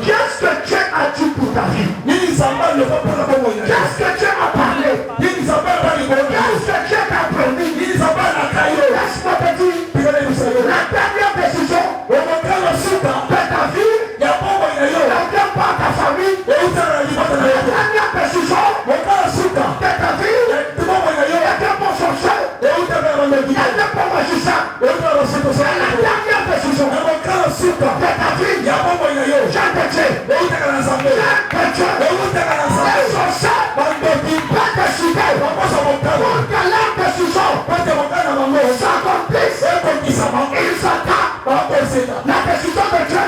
Qu'est-ce que Dieu a dit pour ta vie? Qu'est-ce que Dieu a parlé? Qu'est-ce que Dieu t'a promis? Laisse-moi te dire, la dernière décision de ta vie ne vient pas à ta famille. La dernière décision de ta vie ne vient pas chercher. Elle vient pas magicien. La dernière décision de ta vie, j'ai péché. Les sorciers pas décider pour que leur décision s'accomplisse. Ils s'attendent la décision de Dieu.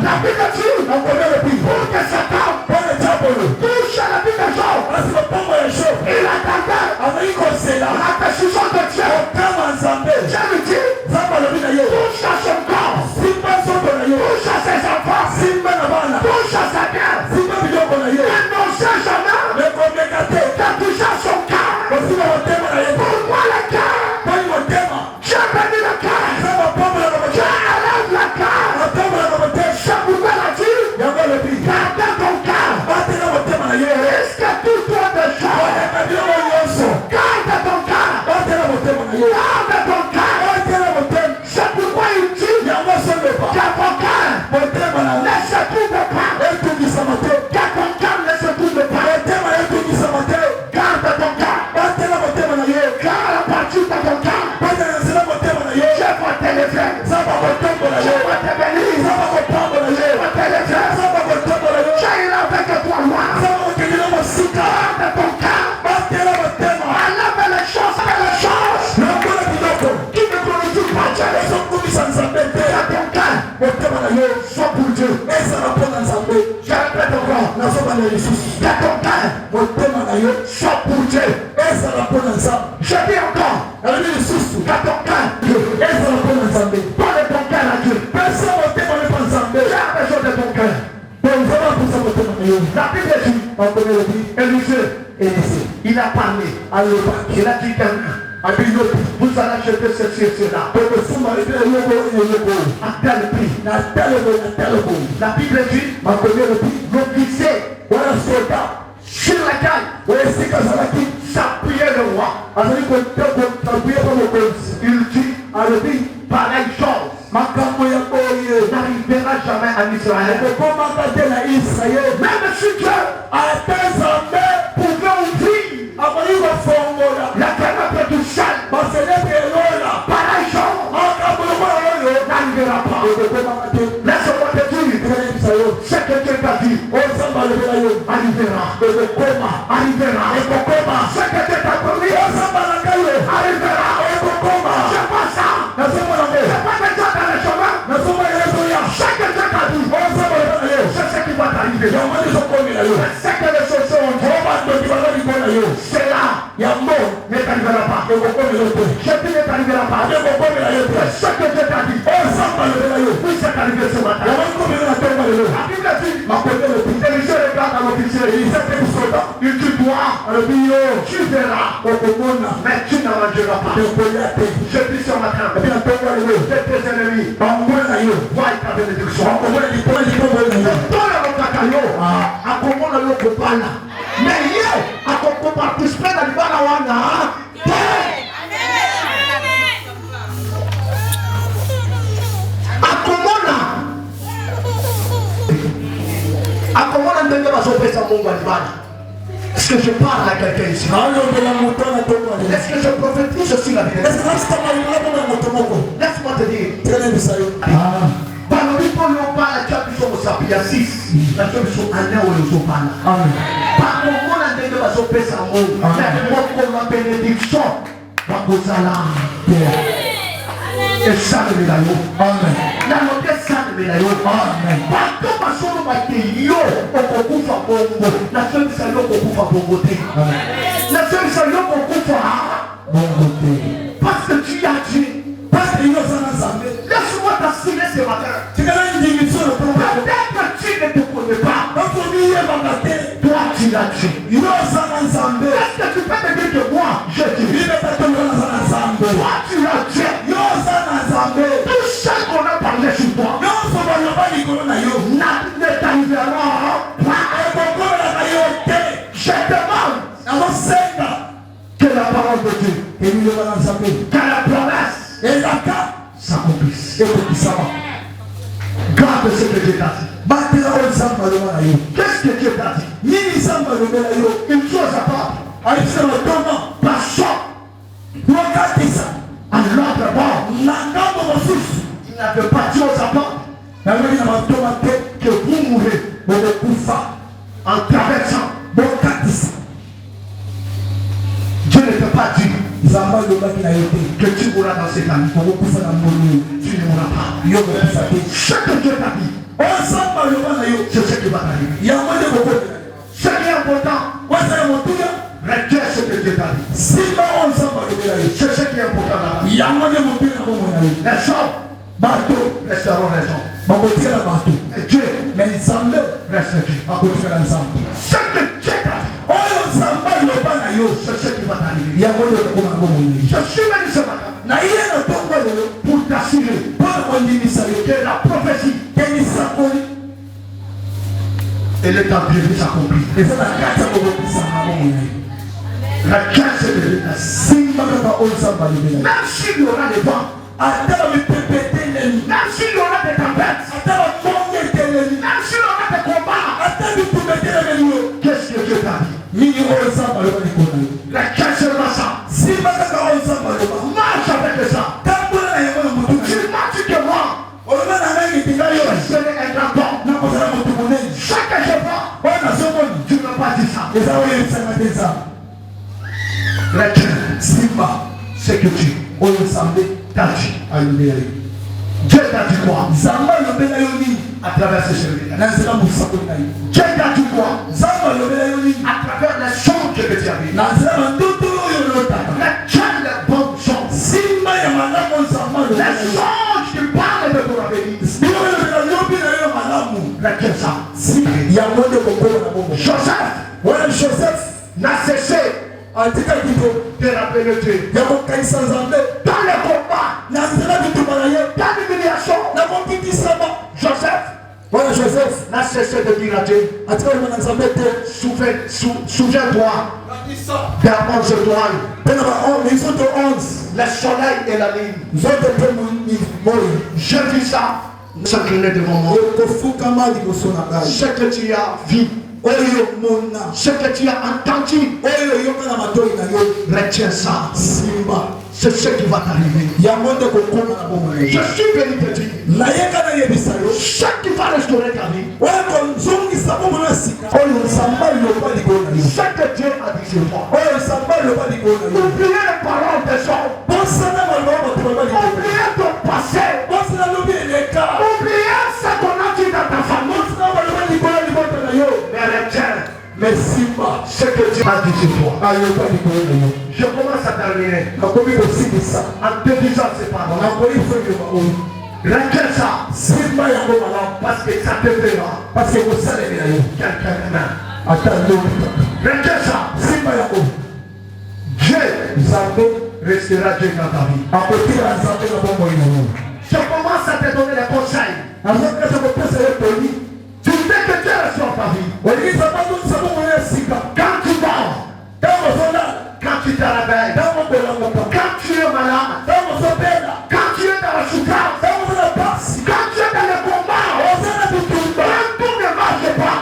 La Bible dit pour que Satan touche la vie de Job. Il attendait la décision de Dieu. Dieu lui dit touche à son corps, touche à ses enfants, touche à sa mère. N'annoncez jamais de toucher à son cœur. Pourquoi le cœur? Dieu bénit le cœur. Dieu élève le cœur. Je vous la dire, gardez ton cœur. Risque tout toi de choses. Garde ton cœur. Garde ton cœur. C'est pourquoi il dit que ton cœur ne se trouve pas. Que ton cœur ne se trouve pas. Garde ton cœur. Car à partir de ton cœur, j'ai voté. soit pour Dieu. Et ça va prendre ensemble. Je répète encore, nous sommes dans les ressources. Que ton cœur, mon thème soit pour Dieu. Et ça va prendre ensemble. Je dis encore, dans les ressources, que ton cœur, et ça va prendre ensemble. Pas de ton cœur à Dieu. Personne ne peut pas ensemble. J'ai besoin de ton cœur. Donc voilà pour ça mon thème. La Bible dit, on connaît le dit, Élisée, il a parlé à l'Europe. Il a dit quelqu'un. Vous allez acheter ceci-là. À tel prix. La Bible dit, l'officier ou un soldat sur laquelle s'appuyait le roi. Il dit, pareille chose n'arrivera jamais en Israël. Même si Dieu a pouvait ouvrir la fenêtre du ciel, pareil chose n'arrivera pas. Laisse-moi te dire, ce que Dieu t'a dit arrivera. Ce que Dieu t'a promis arrivera. C'est pas ça. C'est pas que Dieu t'a le chemin. Ce que Dieu t'a dit, c'est ce qui va t'arriver. C'est que les choses sont c'est là, il y a mort, ne t'arrivera pas. Je dis ne t'arrivera pas. Ce que Dieu t'a dit, oui, c'est arrivé ce matin. La Bible dit, Élisée regarde à l'officier, il dit toi, tu verras, mais tu ne mangeras pas. Je dis ce matin, tes ennemis, vois ta bénédiction. Mais hier, à ton participant dans le Balawana, est-ce que je parle à quelqu'un ici? Est-ce que je prophétise aussi la vérité? Laisse-moi te dire. Il y a 6. La chose sont un an ou le par le monde, on va s'opérer ça. On la bénédiction. Et ça de l'aïe. Amen. La note ça de l'aïe. Amen. Partout ma soeur m'a dit yo au kufa bongo. La soeur ça yo au kufa bongo. Amen. La soeur ça yo au kufa bongo. Parce que tu as dit. Parce que yo ça n'a jamais. Laisse-moi t'assurer ce matin. Tu as une dimension de problème. Peut-être que tu ne te connais pas. Toi tu l'as dit. Yo ça n'a jamais. Est-ce que tu peux te dire que moi je dis. Toi tu l'as dit. Tout ça qu'on a parlé sur toi ne t'arrivera pas. Je demande que la parole de Dieu, que la promesse s'accomplisse. Garde ce que Dieu t'a dit. Qu'est-ce que Dieu t'a dit? Une chose à part. Passons à l'autre bord. Il n'avait pas dit aux apôtres que vous mourrez en traversant. Dieu ne t'a pas dit que tu mourras dans cette année. Tu ne mourras pas. Ce que Dieu t'a dit, c'est ce qui va t'arriver. Ce qui est important, retiens ce que Dieu t'a dit. C'est ce qui est important. Les hommes, bateau, resteront raison. Et Dieu, mais ils semblent rester Dieu. Ce que Dieu t'a dit, c'est ce qui va t'arriver. Je suis venu ce matin pour t'assurer que la prophétie elle est en train de s'accomplir. La grâce de Dieu. Même s'il y aura des vents, même s'il y aura des tempêtes, même s'il y aura des combats, qu'est-ce que Dieu t'a dit? La grâce de ça. Marche avec ça. Tu marches que moi. Je serai un grand homme. Ce que je vois, tu ne m'as pas dit ça. Simba, c'est que tu t'as dit. Dieu t'a dit quoi? À travers ce chemin. Dieu t'a dit quoi? À travers les choses que tu as vues. Quelle bonne chose. Les choses qui parlent de ton avenir. Joseph n'a cessé de rappeler Dieu. Dans le combat, dans l'humiliation, Joseph n'a cessé de dire à Dieu, souviens-toi d'un 11 étoiles, le soleil et la lune. Je vis ça, ce qu'il est devant moi. Ce que tu as vu, ce que tu as entendu, retiens ça. C'est ce qui va t'arriver. Je suis venu te dire, ce qui va restaurer ta vie, ce que Dieu a dit sur toi. Oubliez les paroles des hommes. Oubliez ton passé. Oubliez ce qu'on a dit dans ta famille. Mais retiens ce que Dieu a dit sur toi. Je commence à terminer en te disant ces paroles. Retiens ça. Parce que ça te fera. Quelqu'un même. Retiens ça. Dieu restera Dieu dans ta vie. Je commence à te donner des conseils. Tu sais que Dieu reste dans ta vie. Quand tu dors, quand tu te réveilles, quand tu es malade, quand tu es dans la souffrance, quand tu es dans le combat, quand tout ne marche pas,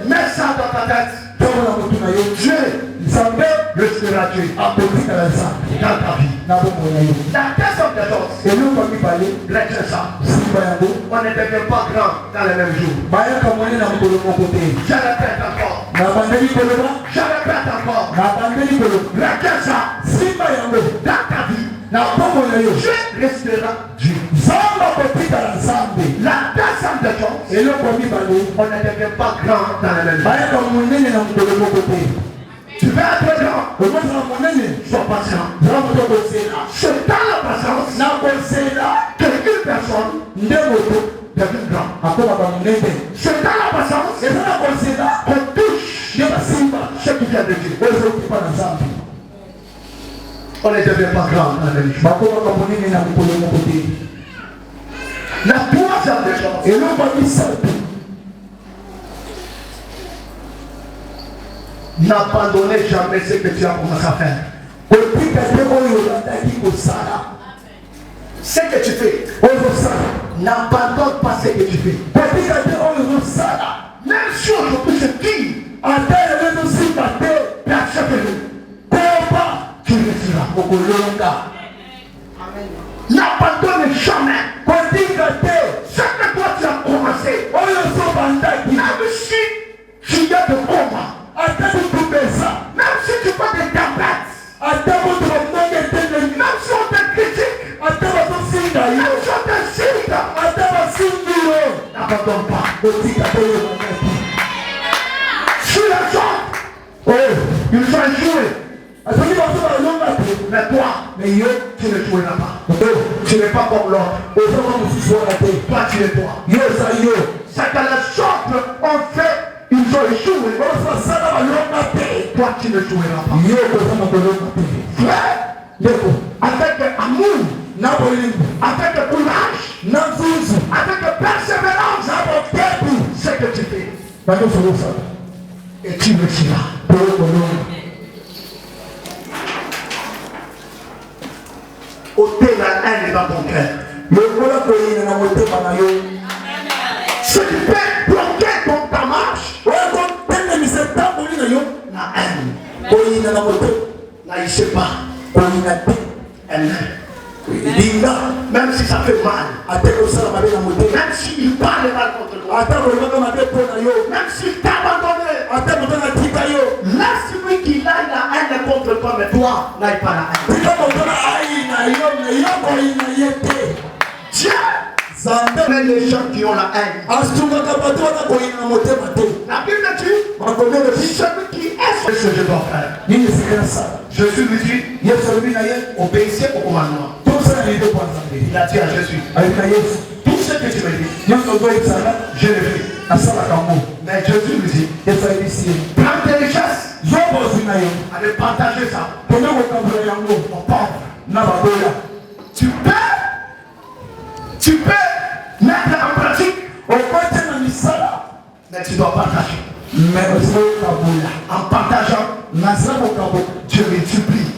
mets ça dans ta tête. Dieu restera Dieu dans ta vie. La personne de l'autre, retiens ça. On ne devient pas grand dans le même jour. Je répète encore. Retiens ça. Dans ta vie, Dieu restera Dieu. La personne de l'autre, on ne devient pas grand dans le même jour. Tu veux être grand, sois patient. C'est dans la patience que une personne devient grand. C'est dans la patience qu'on touche ce qui vient de Dieu. On ne devient pas grand dans la vie. La troisième des choses, n'abandonnez jamais ce que tu as commencé à faire. Ce que tu fais, n'abandonne pas ce que tu fais. Même si aujourd'hui je dis, persévère, tu resteras. N'abandonne jamais ce que toi tu as commencé. Même si tu as de combat, même si tu fais des tempêtes, même si on te critique, même si on te cite, n'abandonne pas. Sur les gens, ils ont joué. Mais toi, tu ne joueras pas. Tu n'es pas comme l'autre. Toi, tu es toi. C'est que les autres ont fait. Ils ont échoué. Toi, tu ne joueras pas. Frère, avec amour, avec courage, avec persévérance, ce que tu fais. Et tu me diras. Ôtez la haine dans ton cœur. Ce qui peut bloquer ta marche, la haine, n'haïssez pas. Elle même si ça fait mal, même s'il parle mal contre toi, même s'il t'a abandonné, laisse-lui qu'il aille la haine contre toi, mais toi, n'aille pas la haine. Dieu met les gens qui ont la haine. La Bible dit, celui qui est ce que je dois faire. Jésus lui dit, obéissez au commandement. Il a dit à Jésus, tout ce que tu me dis, je le fais. Mais Jésus lui dit, prends tes richesses, allez partager ça. Aux pauvres. Tu peux mettre en pratique, mais tu dois partager. En partageant, Dieu multiplie.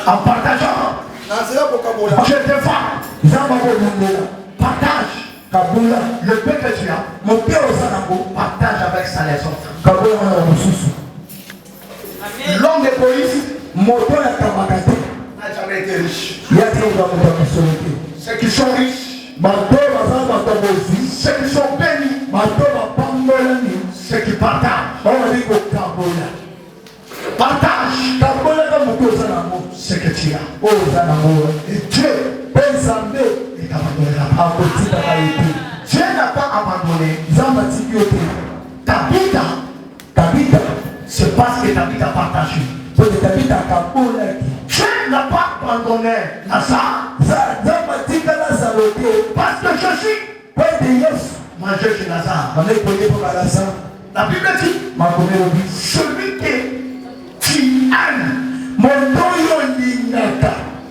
En partageant, je te vends. Partage. Le peu que tu as, partage avec ça les autres. L'homme égoïste n'a jamais été riche. Ceux qui sont riches, ceux qui sont bénis, ceux qui partagent. Partage ce que tu as. Et Dieu ne t'abandonnera pas. Dieu n'a pas abandonné ta vie. C'est parce que ta vie a partagé. Dieu n'a pas abandonné Lazare. Parce que Jésus mangeait chez Lazare. La Bible dit, celui que tu aimes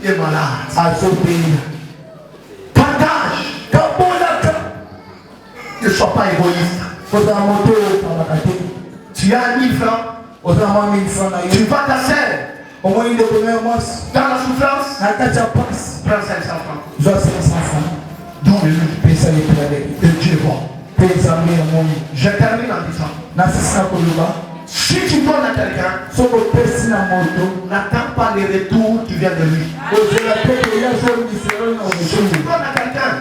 est malade. Partage. Ne sois pas égoïste. Tu as 1000 francs. Tu vas t'asseoir. Dans la souffrance, prends 500 francs. Donne-le. Et Dieu voit. Je termine en disant, si tu donnes à quelqu'un, n'attends pas les retours qui viennent de lui. Si tu donnes à quelqu'un,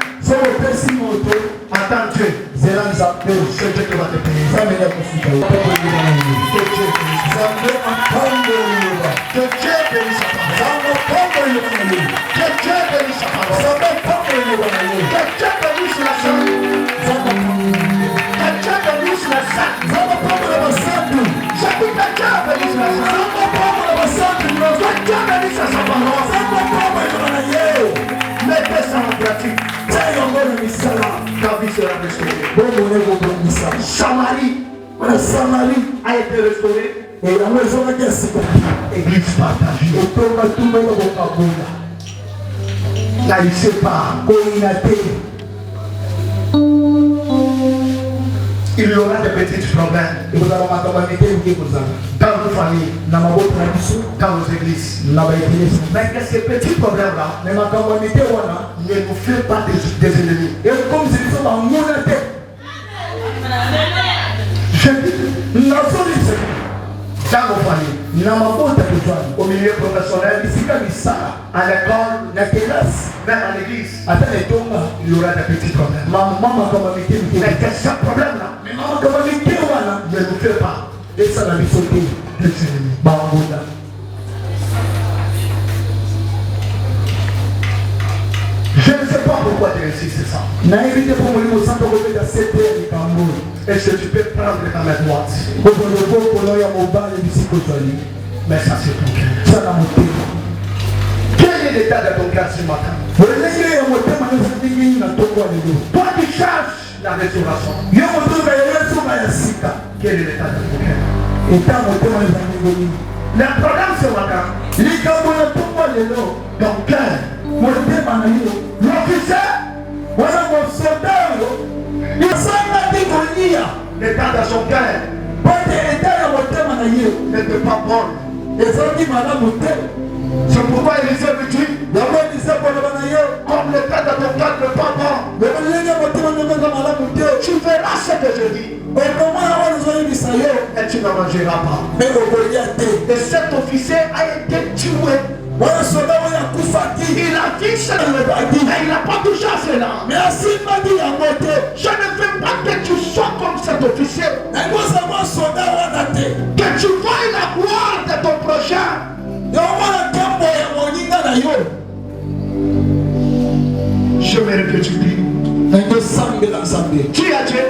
attends Dieu. C'est Dieu qui va te payer. Que Dieu bénisse sa parole. Que Dieu bénisse sa parole. Que Dieu bénisse la sainte. Que Dieu bénisse la sainte. J'habite à Dieu bénisse la sainte. Que Dieu bénisse sa parole. Mettez ça en pratique. Ta vie sera restaurée. Samarie a été restaurée. Église partagée. N'haïssez pas. Il y aura des petits problèmes dans vos familles, dans vos églises. Mais que ces petits problèmes-là ne vous font pas des ennemis. Je dis, dans vos familles, au milieu professionnel, à l'école, même à l'église, il y aura des petits problèmes. Mais que ce problème-là ne vous fait pas des ennemis. Je ne sais pas pourquoi tu insistes ça. Est-ce que tu peux prendre ta main droite? Mais ça c'est ton cœur. Quel est l'état de ton cœur ce matin? Toi qui cherches la restauration, quel est l'état de ton cœur? Le problème ce matin, ton cœur, l'officier, l'état de son cœur n'était pas bon. C'est pourquoi Élisée me dit, comme l'état de ton cœur n'est pas bon, tu verras ce que je dis et tu ne mangeras pas. Et cet officier a été tué. Il a dit cela, mais il n'a pas touché à cela. Je ne veux pas que tu sois comme cet officier. Que tu vois la gloire de ton prochain. me répète, tu dis. Dis à Dieu,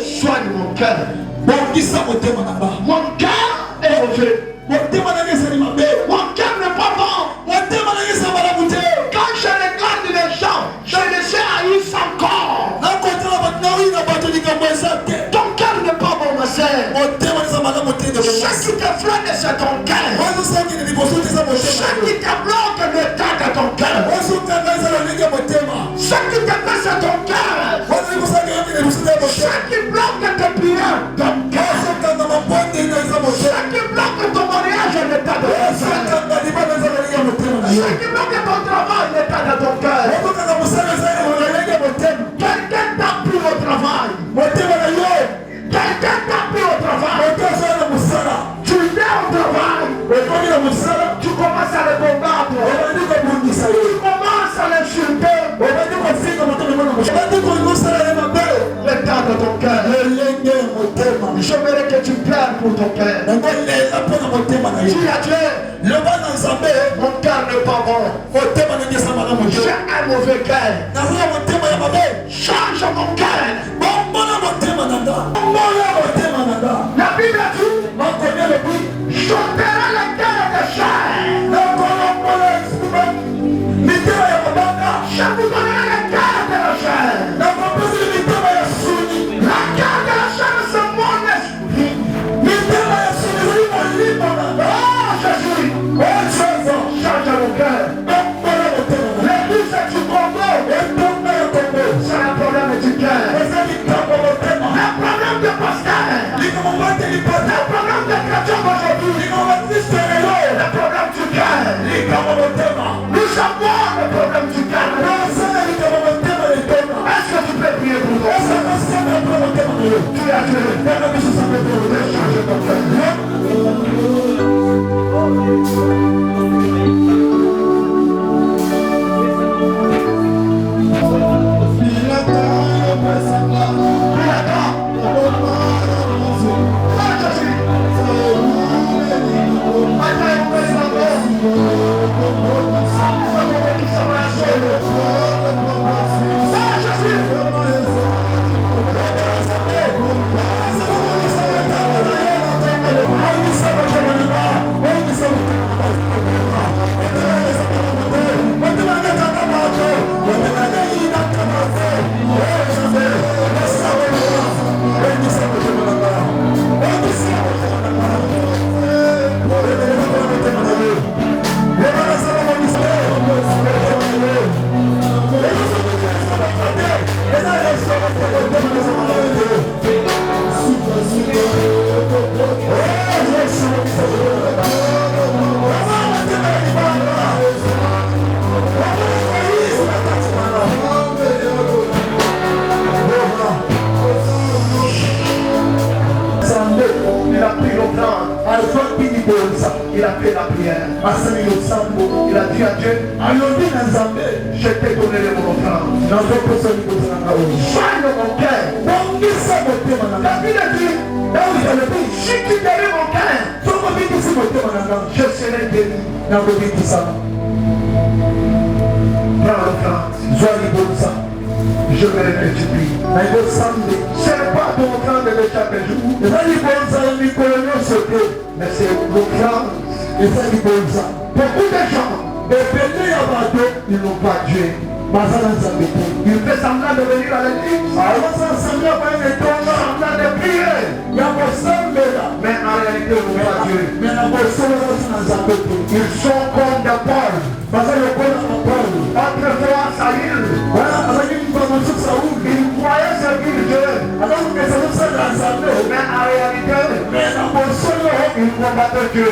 soigne mon cœur. Mon cœur est mauvais. Mon cœur n'est pas bon. Quand je regarde les gens, je les ai haïs encore. Ton cœur n'est pas bon, ma sœur. Ce qui te freine, c'est ton cœur. Ce qui te bloque l'état de ton cœur. Ce qui te fait, c'est ton cœur. Ce qui bloque tes prières, ton cœur. Ce qui bloque ton mariage, l'état de ton cœur. Ce qui bloque ton travail, l'état de ton cœur. Quelqu'un t'a pris au travail. Quelqu'un t'a pris au travail. Tu viens au travail. Tu commences à le combattre. Tu commences à l'insulter. L'état de ton cœur. J'aimerais que tu pleures pour ton cœur. Dis à Dieu, mon cœur n'est pas bon. J'ai un mauvais cœur. Change mon cœur. La Bible dit, j'ôterai le cœur de chair. Je vous donnerai le cœur de la chair. La cœur de la chair, c'est mon esprit. Oh Jésus, change mon cœur. L'église est du Congo. C'est un problème du cœur. Le problème de pasteur. Le problème de chrétien aujourd'hui. Le problème du cœur. Nous savons le problème du cœur. Est-ce que tu peux prier pour toi? Tu as Dieu. Changer ton cœur. Il a fait la prière. Il a dit à Dieu, je t'ai donné les mon offrande. Soigne mon cœur. La Bible dit, si tu guéris mon cœur, je serai guéri. Prends l'offrande. Je vais que tu pries. C'est pas ton offrande de chaque jour. Mais c'est l'offrande. Beaucoup de gens, ils n'ont pas Dieu. Il fait semblant de venir à l'église. Semblant de prier. Mais en réalité, ils n'ont pas Dieu. Ils sont comme des Paul. Autrefois, Saül. Ils croyaient servir Dieu. Mais en réalité, ils combattaient Dieu.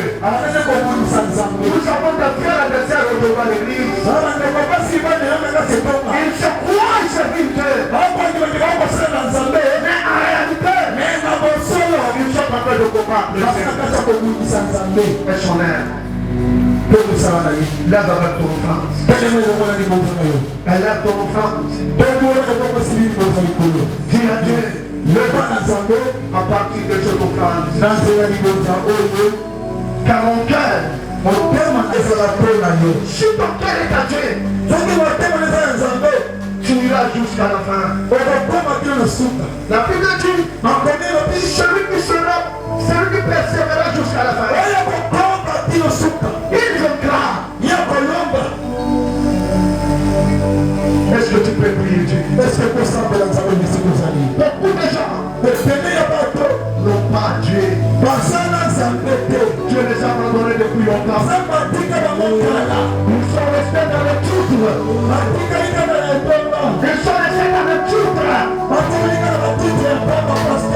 Nous avons des frères et des sœurs devant l'église. Ils se croient servir Dieu. Mais en réalité, ils sont en train de combattre et son air. Lève avec ton offrande. Lève ton offrande. Dis à Dieu, à partir de cette offrande, car mon cœur, si ton cœur est à Dieu, jusqu'à la fin. La Bible dit, celui qui persévérera jusqu'à la fin, il vaincra. Est-ce que tu peux prier Dieu? Est-ce que pour ça, beaucoup de gens n'ont pas Dieu. Dieu les a abandonnés depuis longtemps. Ils sont restés dans le trouble. Ils sont restés dans le trouble.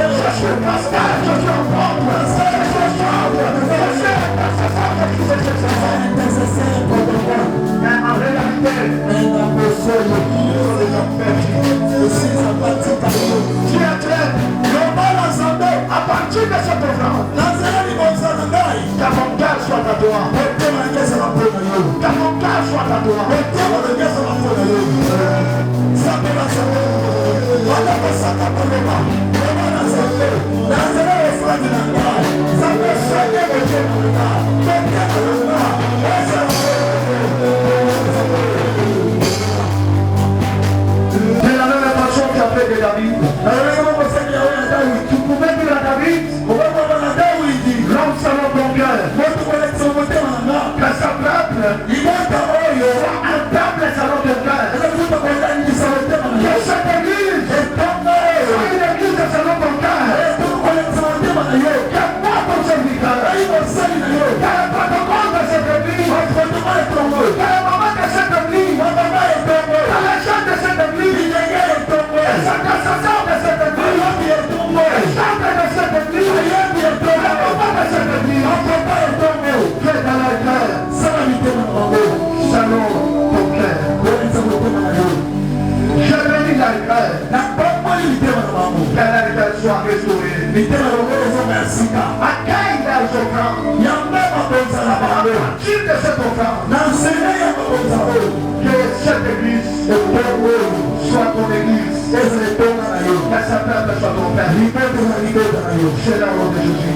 Je suis pasteur, je suis apôtre, je suis chambre, mais en réalité, ils sont des gens perdus. Dieu traite à partir de ce programme. Que mon cœur soit à toi. Que mon cœur soit à toi. C'est la même façon qu'a fait de David. Tu pouvais dire à David, l'homme selon ton cœur, que ce peuple soit un peuple selon ton cœur. Que cette église soit une église selon ton cœur. Que moi ton serviteur, que le protocole de cette église, que le moment de cette église, que les gens de cette église, les intercesseurs de cette église, les chambres de cette église, le moment de cette église, que dans leur cœur, selon ton cœur. Je bénis leur cœur. Que leur cœur soit restauré. Accueille leurs offrandes. À partir de cet offrande, que cette église soit ton église. Que ce peuple soit ton père. C'est la nom de Jésus.